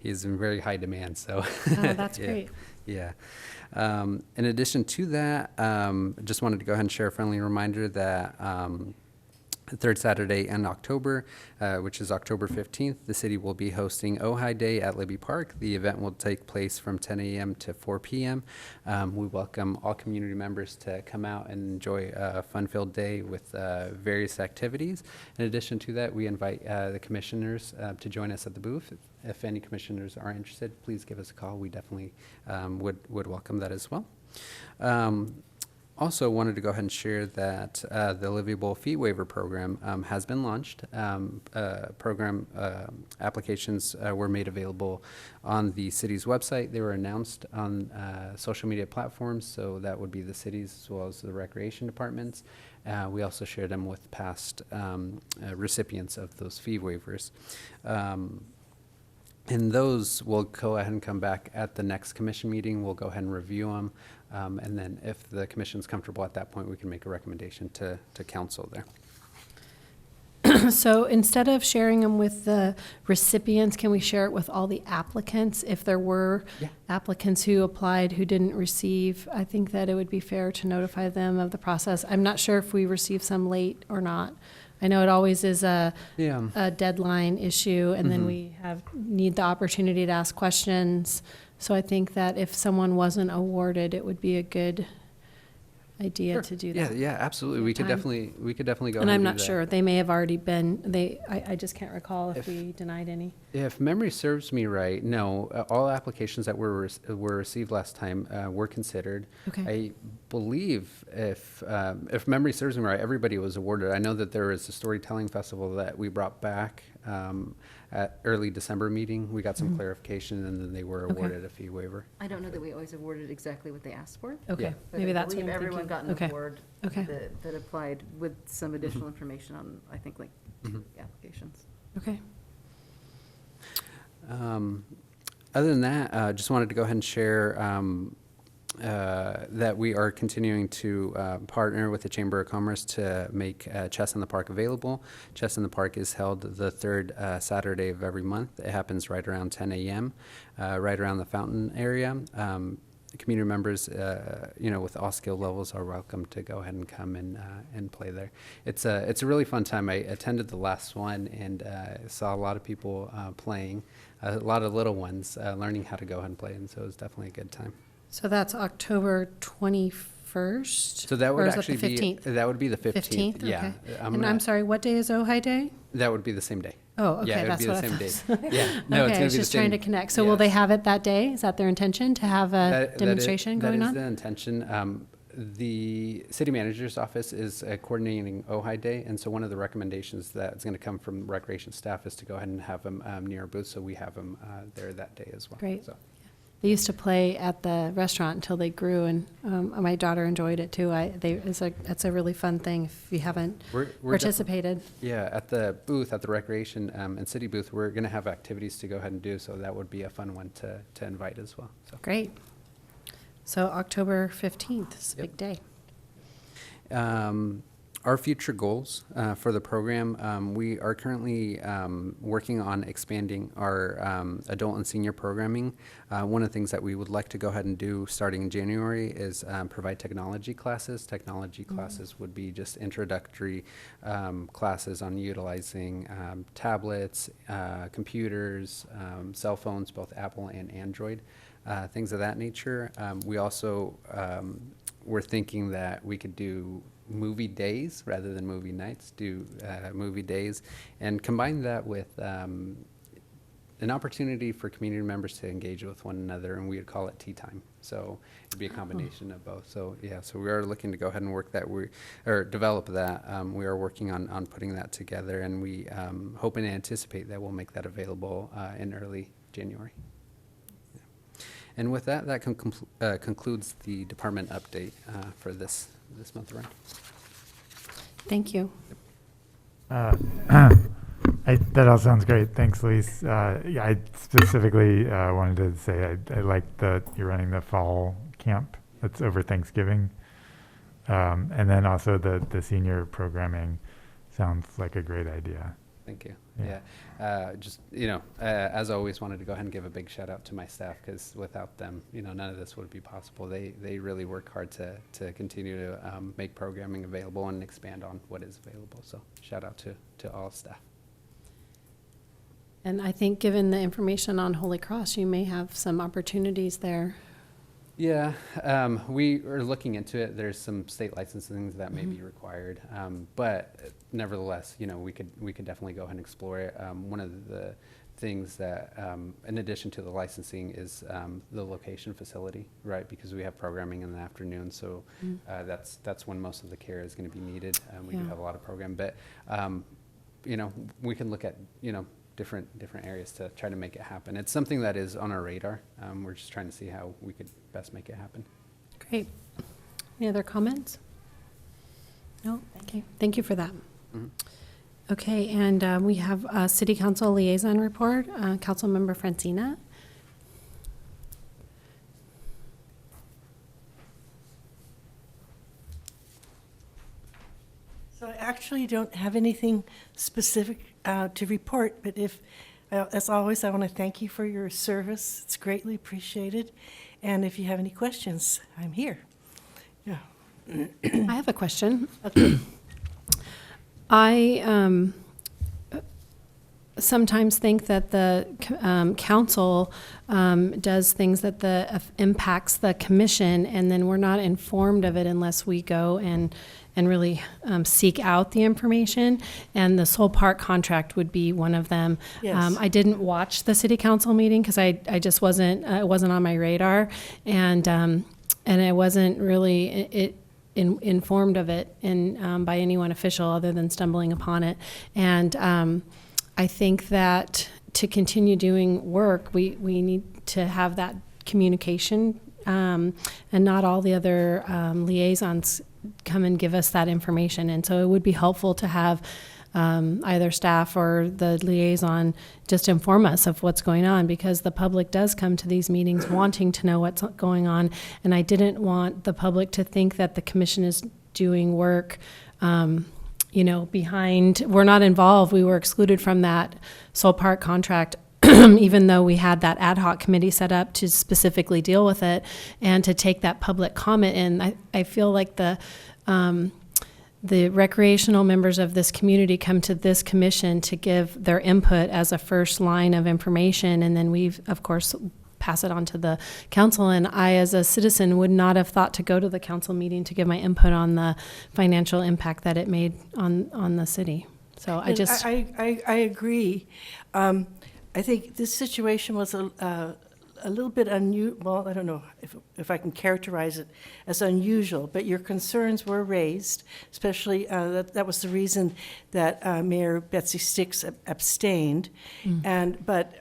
in very high demand. So that's yeah. great. Yeah. In addition to that, just wanted to go ahead and share a friendly reminder that the third Saturday in October, which is October 15th, the city will be hosting Ojai Day at Libby Park. The event will take place from 10 a.m. to 4 p.m. We welcome all community members to come out and enjoy a fun-filled day with various activities. In addition to that, we invite the commissioners to join us at the booth. If any commissioners are interested, please give us a call. We definitely would welcome that as well. Also wanted to go ahead and share that the Livable Fee Waiver Program has been launched. Program applications were made available on the city's website. They were announced on social media platforms, so that would be the cities as well as the recreation departments. We also shared them with past recipients of those fee waivers. And those will go ahead and come back at the next commission meeting. We'll go ahead and review them. And then if the commission's comfortable at that point, we can make a recommendation to council there. So instead of sharing them with the recipients, can we share it with all the applicants? If there were applicants who applied who didn't receive, I think that it would be fair to notify them of the process. I'm not sure if we received some late or not. I know it always is a deadline issue, and then we need the opportunity to ask questions. So I think that if someone wasn't awarded, it would be a good idea to do that. Yeah, absolutely. We could definitely go. And I'm do not that. sure. They may have already been. I just can't recall if we denied any. If memory serves me right, no, all applications that were received last time were considered. Okay. I believe if memory serves me right, everybody was awarded. I know that there was a storytelling festival that we brought back at early December meeting. We got some clarification, and then they were awarded a fee waiver. I don't know that we always awarded exactly what they asked for. Okay, Yeah. But maybe I that's what believe I'm everyone thinking. got an Okay. award Okay. that applied with some additional information on, I think, like 2 applications. Okay. Other than that, just wanted to go ahead and share that we are continuing to partner with the Chamber of Commerce to make Chess in the Park available. Chess in the Park is held the third Saturday of every month. It happens right around 10 a.m., right around the fountain area. Community members, with all skill levels are welcome to go ahead and come and play there. It's a really fun time. I attended the last one and saw a lot of people playing, a lot of little ones learning how to go ahead and play, and so it was definitely a good time. So that's October 21st? So that would Or is that actually the be 15th? that would be the 15th. 15th? Yeah. Okay. I'm sorry, what day is Ojai Day? That would be the same day. Oh, okay, Yeah, it would that's be the what I same thought. day. Yeah. No, it's Okay, I gonna was be the just trying to same- connect. So will they yes. have it that day? Is that their intention, to have a demonstration going That on? is the intention. The city manager's office is coordinating Ojai Day, and so one of the recommendations that's going to come from recreation staff is to go ahead and have them near our booth, so we have them there that day as well. Great. So. They used to play at the restaurant until they grew, and my daughter enjoyed it too. It's a really fun thing if you haven't We're participated. Yeah, at the booth, at the recreation and city booth, we're going to have activities to go ahead and do, so that would be a fun one to invite as well. So. Great. So October 15th is a Yep. big day. Our future goals for the program, we are currently working on expanding our adult and senior programming. One of the things that we would like to go ahead and do starting in January is provide technology classes. Technology classes would be just introductory classes on utilizing tablets, computers, cell phones, both Apple and Android, things of that nature. We also were thinking that we could do movie days rather than movie nights, do movie days, and combine that with an opportunity for community members to engage with one another, and we would call it tea time. So it'd be a combination of both. So yeah, so we are looking to go ahead and work that, develop that. We are working on putting that together, and we hope and anticipate that we'll make that available in early January. And with that, that concludes the department update for this month around. Thank you. That all sounds great. Thanks, Lise. Yeah, I specifically wanted to say I like that you're running the fall camp that's over Thanksgiving. And then also the senior programming sounds like a great idea. Thank you. Yeah. Just, as always, wanted to go ahead and give a big shout out to my staff, because without them, none of this would be possible. They really work hard to continue to make programming available and expand on what is available. So shout out to all staff. And I think, given the information on Holy Cross, you may have some opportunities there. Yeah, we are looking into it. There's some state licensing that may be required, but nevertheless, we could definitely go ahead and explore it. One of the things that, in addition to the licensing, is the location facility, right? Because we have programming in the afternoon, so that's when most of the care is going to be needed. We do have a lot of program, but we can look at different areas to try to make it happen. It's something that is on our radar. We're just trying to see how we could best make it happen. Great. Any other comments? No? Okay, thank you for that. Okay, and we have a City Council Liaison Report. Councilmember Francina. So I actually don't have anything specific to report, but as always, I want to thank you for your service. It's greatly appreciated. And if you have any questions, I'm here. Yeah. I have a question. Okay. I sometimes think that the council does things that impacts the commission, and then we're not informed of it unless we go and really seek out the information. And the Soul Park contract would be one of them. Yes. I didn't watch the city council meeting because I just wasn't it wasn't on my radar, and I wasn't really informed of it by anyone official other than stumbling upon it. And I think that to continue doing work, we need to have that communication, and not all the other liaisons come and give us that information. And so it would be helpful to have either staff or the liaison just inform us of what's going on, because the public does come to these meetings wanting to know what's going on. And I didn't want the public to think that the commission is doing work behind. We're not involved. We were excluded from that Soul Park contract, even though we had that ad hoc committee set up to specifically deal with it and to take that public comment in. I feel like the recreational members of this community come to this commission to give their input as a first line of information, and then we, of course, pass it on to the council. And I, as a citizen, would not have thought to go to the council meeting to give my input on the financial impact that it made on the city. So I just... I agree. I think this situation was a little bit unusual. Well, I don't know if I can characterize it as unusual, but your concerns were raised, especially that was the reason that Mayor Betsy Sticks abstained. But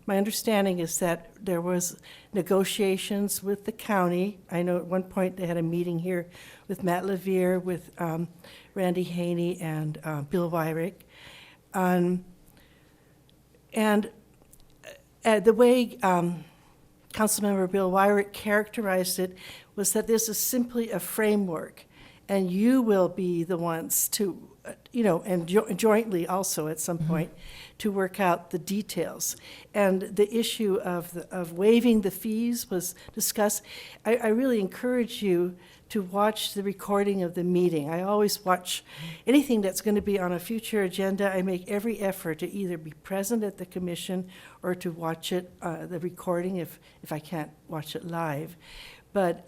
my understanding is that there was negotiations with the county. I know at one point they had a meeting here with Matt Levere, with Randy Haney, and Bill Wyrick. And the way Councilmember Bill Wyrick characterized it was that this is simply a framework, and you will be the ones to, and jointly also at some point, to work out the details. And the issue of waiving the fees was discussed. I really encourage you to watch the recording of the meeting. I always watch anything that's going to be on a future agenda. I make every effort to either be present at the commission or to watch it, the recording, if I can't watch it live. But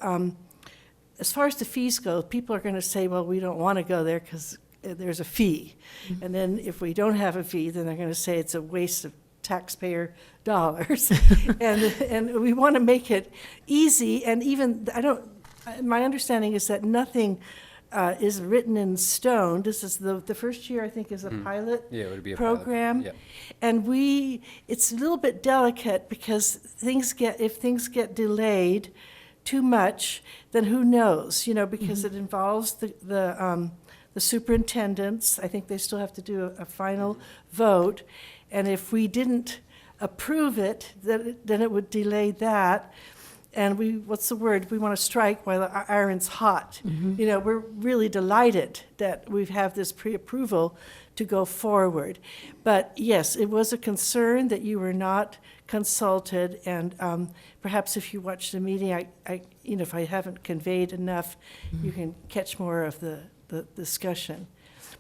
as far as the fees go, people are going to say, well, we don't want to go there because there's a fee. And then if we don't have a fee, then they're going to say it's a waste of taxpayer dollars. and we want to make it easy. And even, my understanding is that nothing is written in stone. This is the first year, I think, is a pilot it would be a program. Pilot. And it's a little bit delicate because if things get delayed too much, then who knows, because it involves the superintendents. I think they still have to do a final vote. And if we didn't approve it, then it would delay that. And what's the word? We want to strike while the iron's hot. We're really delighted that we have this pre-approval to go forward. But yes, it was a concern that you were not consulted, and perhaps if you watch the meeting, if I haven't conveyed enough, you can catch more of the discussion.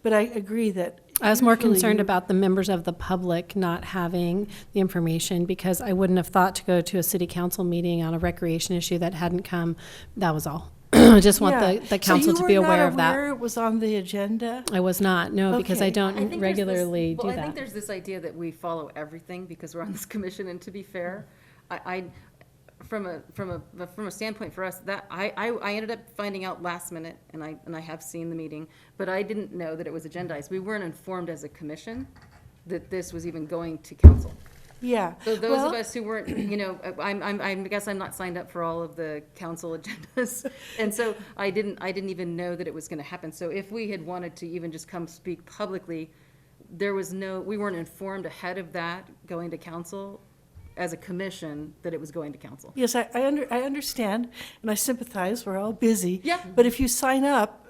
But I agree that I was more concerned about the members of the public not having the information, because I wouldn't have thought to go to a city council meeting on a recreation issue that hadn't come. That was all. I just want the council to be aware of that. So you were not aware it was on the agenda? I was not, no, because I Okay. don't regularly do that. I think there's this idea that we follow everything because we're on this commission, and to be fair, from a standpoint for us, that I ended up finding out last minute, and I have seen the meeting, but I didn't know that it was agendized. We weren't informed as a commission that this was even going to council. Yeah. So those of us who weren't, I guess I'm not signed up for all of the council agendas, and so I didn't even know that it was going to happen. So if we had wanted to even just come speak publicly, we weren't informed ahead of that going to council as a commission that it was going to council. Yes, I understand, and I sympathize. We're all busy. Yeah. But if you sign up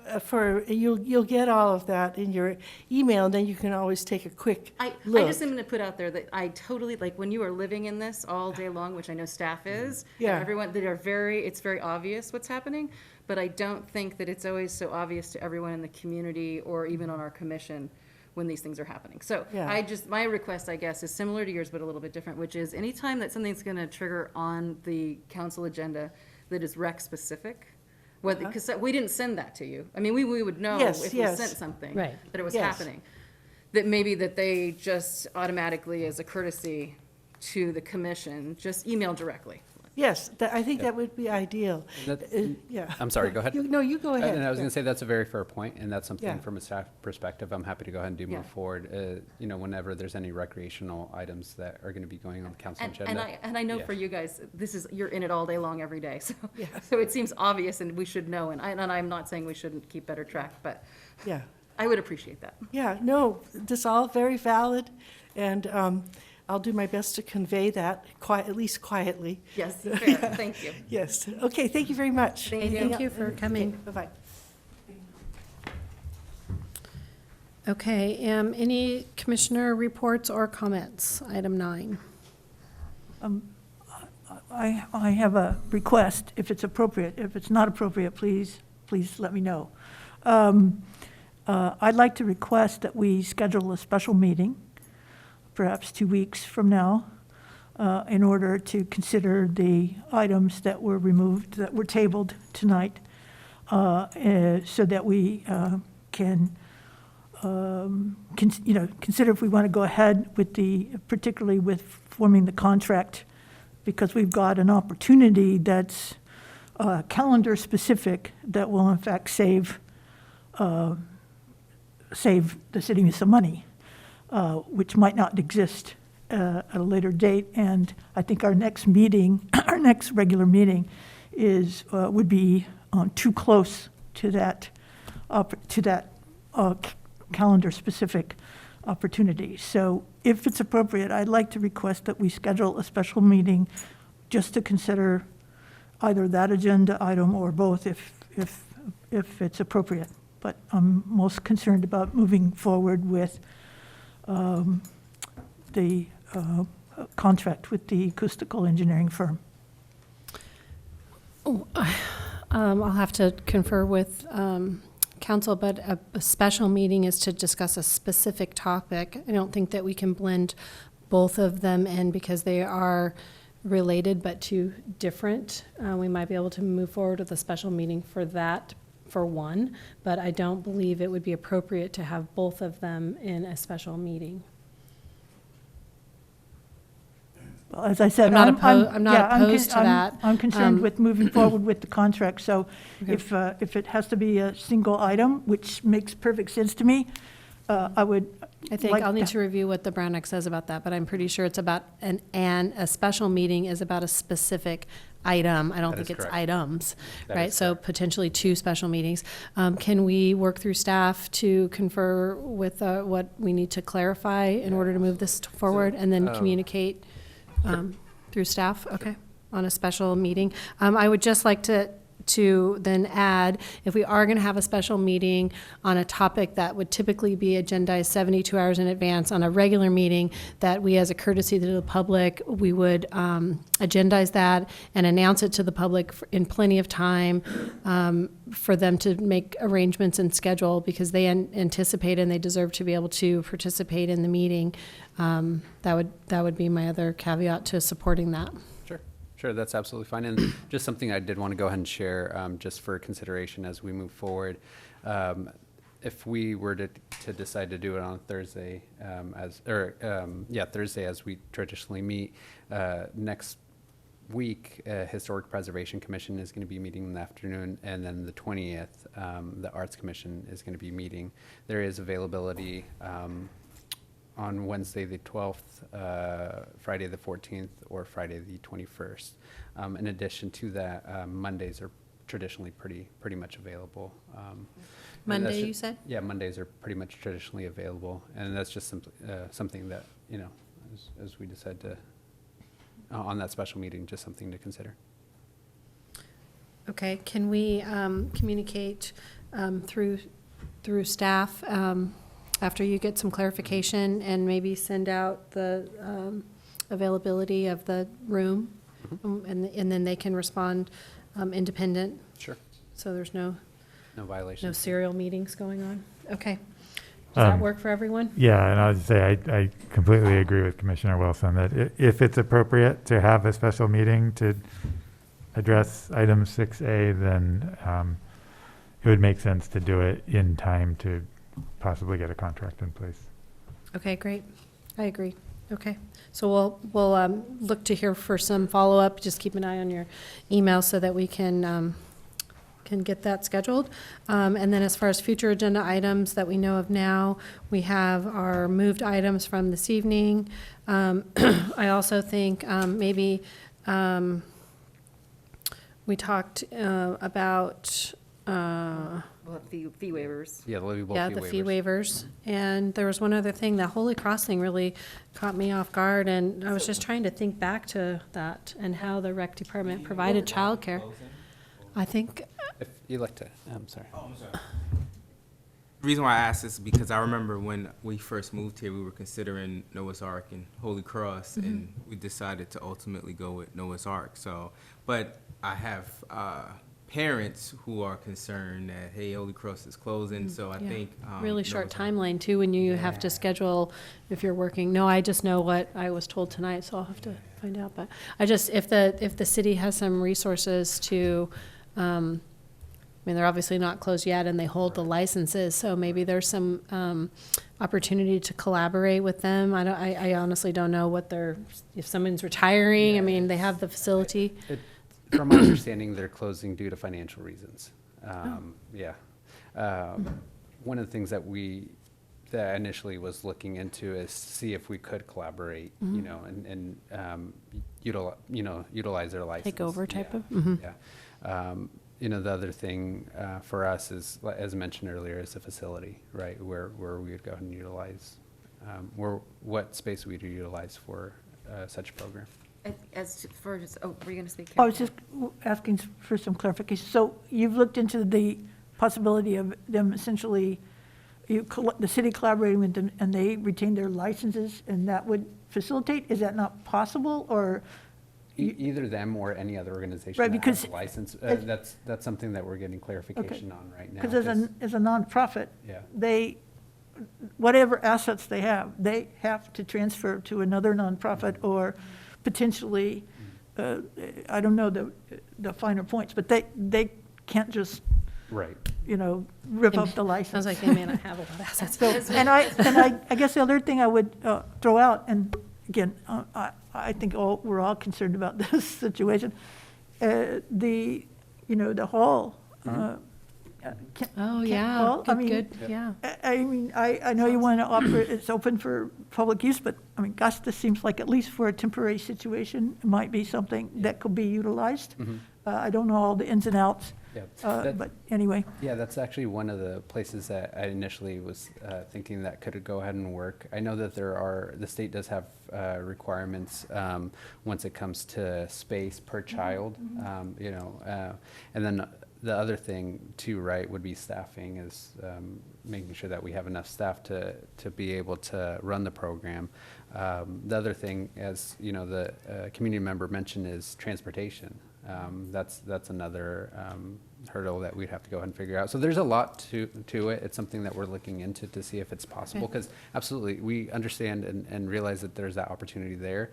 you'll get all of that in your email, and then you can always take a quick look. I just am going to put out there that I totally, like, when you are living in this all day long, which I know staff is, Yeah. and everyone, it's very obvious what's happening, but I don't think that it's always so obvious to everyone in the community or even on our commission when these things are happening. So Yeah. my request, I guess, is similar to yours, but a little bit different, which is anytime that something's going to trigger on the council agenda that is rec specific, because we didn't send that to you. I mean, we would know Yes, if yes. we sent something Right. that it was Yes. happening. That maybe that they just automatically, as a courtesy to the commission, just email directly. Yes, I think that would be ideal. That- Yeah. I'm sorry, go ahead. No, you go ahead. And I was Yeah. going to say that's a very fair point, and that's Yeah. something from a staff perspective, I'm happy to go ahead and Yeah. move forward. Whenever there's any recreational items that are going to be going on the council agenda. And I know Yeah. for you guys, you're in it all day long, every day, so. Yeah. So it seems obvious and we should know, and I'm not saying we shouldn't keep better track, but Yeah. I would appreciate that. Yeah, no, this is all very valid, and I'll do my best to convey that, at least quietly. Yes, fair, thank you. Yes, okay, thank you very much. Thank you. Thank you for coming. Okay, bye-bye. Okay, any commissioner reports or comments? Item 9. I have a request, if it's appropriate. If it's not appropriate, please let me know. I'd like to request that we schedule a special meeting, perhaps 2 weeks from now, in order to consider the items that were removed, that were tabled tonight, so that we can consider if we want to go ahead with particularly with forming the contract, because we've got an opportunity that's calendar specific that will in fact save the city some money, which might not exist at a later date. And I think our next meeting, our next regular meeting, would be too close to that calendar-specific opportunity. So if it's appropriate, I'd like to request that we schedule a special meeting just to consider either that agenda item or both if it's appropriate. But I'm most concerned about moving forward with the contract with the acoustical engineering firm. I'll have to confer with council, but a special meeting is to discuss a specific topic. I don't think that we can blend both of them in because they are related but too different. We might be able to move forward with a special meeting for that, for one, but I don't believe it would be appropriate to have both of them in a special meeting. Well, as I said, I'm not opposed to that. I'm concerned with moving forward with the contract, so if it has to be a single item, which makes perfect sense to me, I would I think I'll need to review what the Brown Act says about that, but I'm pretty sure it's about a special meeting is about a specific item. I don't think it's items, right? So potentially 2 special meetings. Can we work through staff to confer with what we need to clarify in order to move this forward and then communicate through staff? Okay, on a special meeting. I would just like to then add, if we are going to have a special meeting on a topic that would typically be agendized 72 hours in advance on a regular meeting, that we as a courtesy to the public, we would agendize that and announce it to the public in plenty of time for them to make arrangements and schedule, because they anticipate and they deserve to be able to participate in the meeting. That would be my other caveat to supporting that. Sure, that's absolutely fine. And just something I did want to go ahead and share, just for consideration as we move forward. If we were to decide to do it on Thursday, Thursday as we traditionally meet, next week, Historic Preservation Commission is going to be meeting in the afternoon, and then the 20th, the Arts Commission is going to be meeting. There is availability on Wednesday the 12th, Friday the 14th, or Friday the 21st. In addition to that, Mondays are traditionally pretty much available. Monday, you said? Yeah, Mondays are pretty much traditionally available, and that's just something that, as we decide to, on that special meeting, just something to consider. Okay, can we communicate through staff after you get some clarification and maybe send out the availability of the room, and then they can respond independent? Sure. So there's no violation. No serial meetings going on? Okay. that work for everyone? Yeah, and I'll just say I completely agree with Commissioner Wilson that if it's appropriate to have a special meeting to address item 6A, then it would make sense to do it in time to possibly get a contract in place. Okay, great. I agree. Okay. So we'll look to hear for some follow-up. Just keep an eye on your email so that we can get that scheduled. And then as far as future agenda items that we know of now, we have our moved items from this evening. I also think maybe we talked about Well, fee waivers. Yeah, the levy bowl yeah, fee the waivers. fee waivers. And there was one other thing, that Holy Cross thing really caught me off guard, and I was just trying to think back to that and how the rec department provided childcare. I think, If you'd like to, I'm sorry. The reason why I asked this is because I remember when we first moved here, we were considering Noah's Ark and Holy Cross, and we decided to ultimately go with Noah's Ark. So, but I have parents who are concerned that, hey, Holy Cross is closing, so I yeah, think. really short Noah's Ark- timeline too, when you have to schedule if you're working. No, I just know what I was told tonight, so I'll have to find out. But I just, if the city has some resources to, I mean, they're obviously not closed yet, and they hold the licenses, so maybe there's some opportunity to collaborate with them. I honestly don't know what if someone's retiring. I mean, they have the facility. From my understanding, they're closing due to financial reasons. Yeah. One of the things that I initially was looking into is see if we could collaborate, you know, and utilize their license. Take over type Yeah. of? Mhm. Yeah. You know, the other thing for us is, as mentioned earlier, is the facility, right? Where we would go ahead and utilize, what space we would utilize for such a program. As for just, were you going to speak? I was just asking for some clarification. So you've looked into the possibility of them essentially, the city collaborating with them, and they retain their licenses, and that would facilitate? Is that not possible, or? Either them or any other organization Right, that has because a license. That's something that we're getting clarification on right now. Because as a nonprofit, Yeah. whatever assets they have to transfer to another nonprofit or potentially, I don't know the finer points, but they can't just, right, rip up the license. Sounds like they may not have a lot of assets. So, and I guess the other thing I would throw out, and again, I think we're all concerned about this situation, the hall. Oh, Kent yeah, Hall, I mean, good, yeah. I mean, I know you want to offer, it's open for public use, but, I mean, gosh, this seems like, at least for a temporary situation, it might be something that could be utilized. I don't know all the ins and outs, but anyway. Yeah, that's actually one of the places that I initially was thinking that could go ahead and work. I know that the state does have requirements once it comes to space per child, and then the other thing too, right, would be staffing, is making sure that we have enough staff to be able to run the program. The other thing, as the community member mentioned, is transportation. That's another hurdle that we'd have to go ahead and figure out. So there's a lot to it. It's something that we're looking into to see if it's possible, because absolutely we understand and realize that there's that opportunity there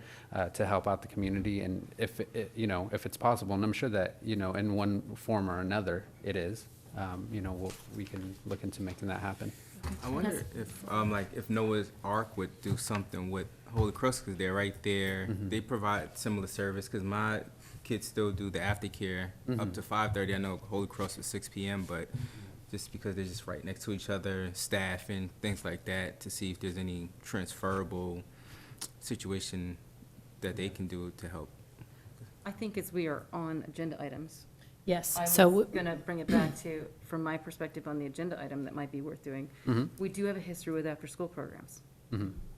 to help out the community, and if it's possible, and I'm sure that in one form or another it is, we can look into making that happen. I wonder if Noah's Ark would do something with Holy Cross, because they're right there. They provide similar service, because my kids still do the aftercare up to 5:30. I know Holy Cross is 6 p.m., but just because they're just right next to each other, staff and things like that, to see if there's any transferable situation that they can do to help. I think as we are on agenda items. Yes. I was So going to bring it back to, from my perspective on the agenda item that might be worth doing. We do have a history with after-school programs.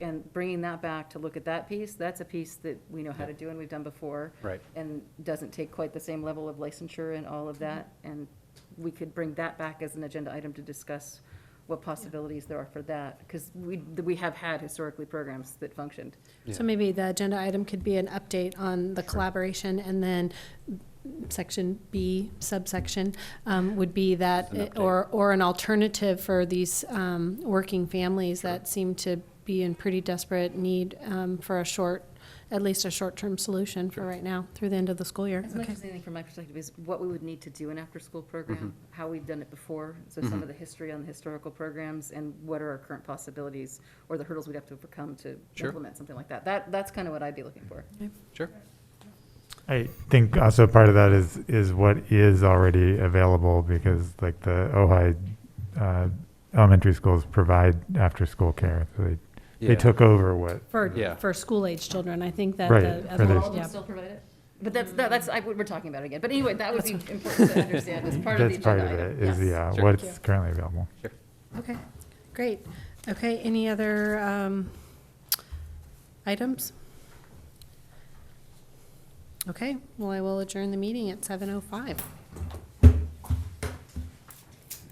And bringing that back to look at that piece, that's a piece that we know how to do and we've done before. Right. And doesn't take quite the same level of licensure and all of that. And we could bring that back as an agenda item to discuss what possibilities there are for that. Because we have had historically programs that functioned. So maybe the agenda item could be an update on the collaboration, and then section B subsection, would be that, An update. or an alternative for these working families that seem to be in pretty desperate need for at least a short-term solution for right now through the end of the school year. As much Okay. as anything from my perspective is what we would need to do an after-school program, how we've done it before, so some of the history on the historical programs, and what are our current possibilities, or the hurdles we'd have to overcome to Sure. implement something like that. That's kind of what I'd be looking for. Sure. I think also part of that is what is already available, because like the Ojai elementary schools provide after-school care. So they took over what. For school-age children, I think that. Right, as for well, their- All of them yeah. still provide it? But we're talking about it again. But anyway, that would be important to understand as part of the That's part agenda of item. it, is, Yes. yeah, Sure. what's Thank you. currently available. Sure. Okay, great. Okay, any other items? Okay, well, I will adjourn the meeting at 7:05.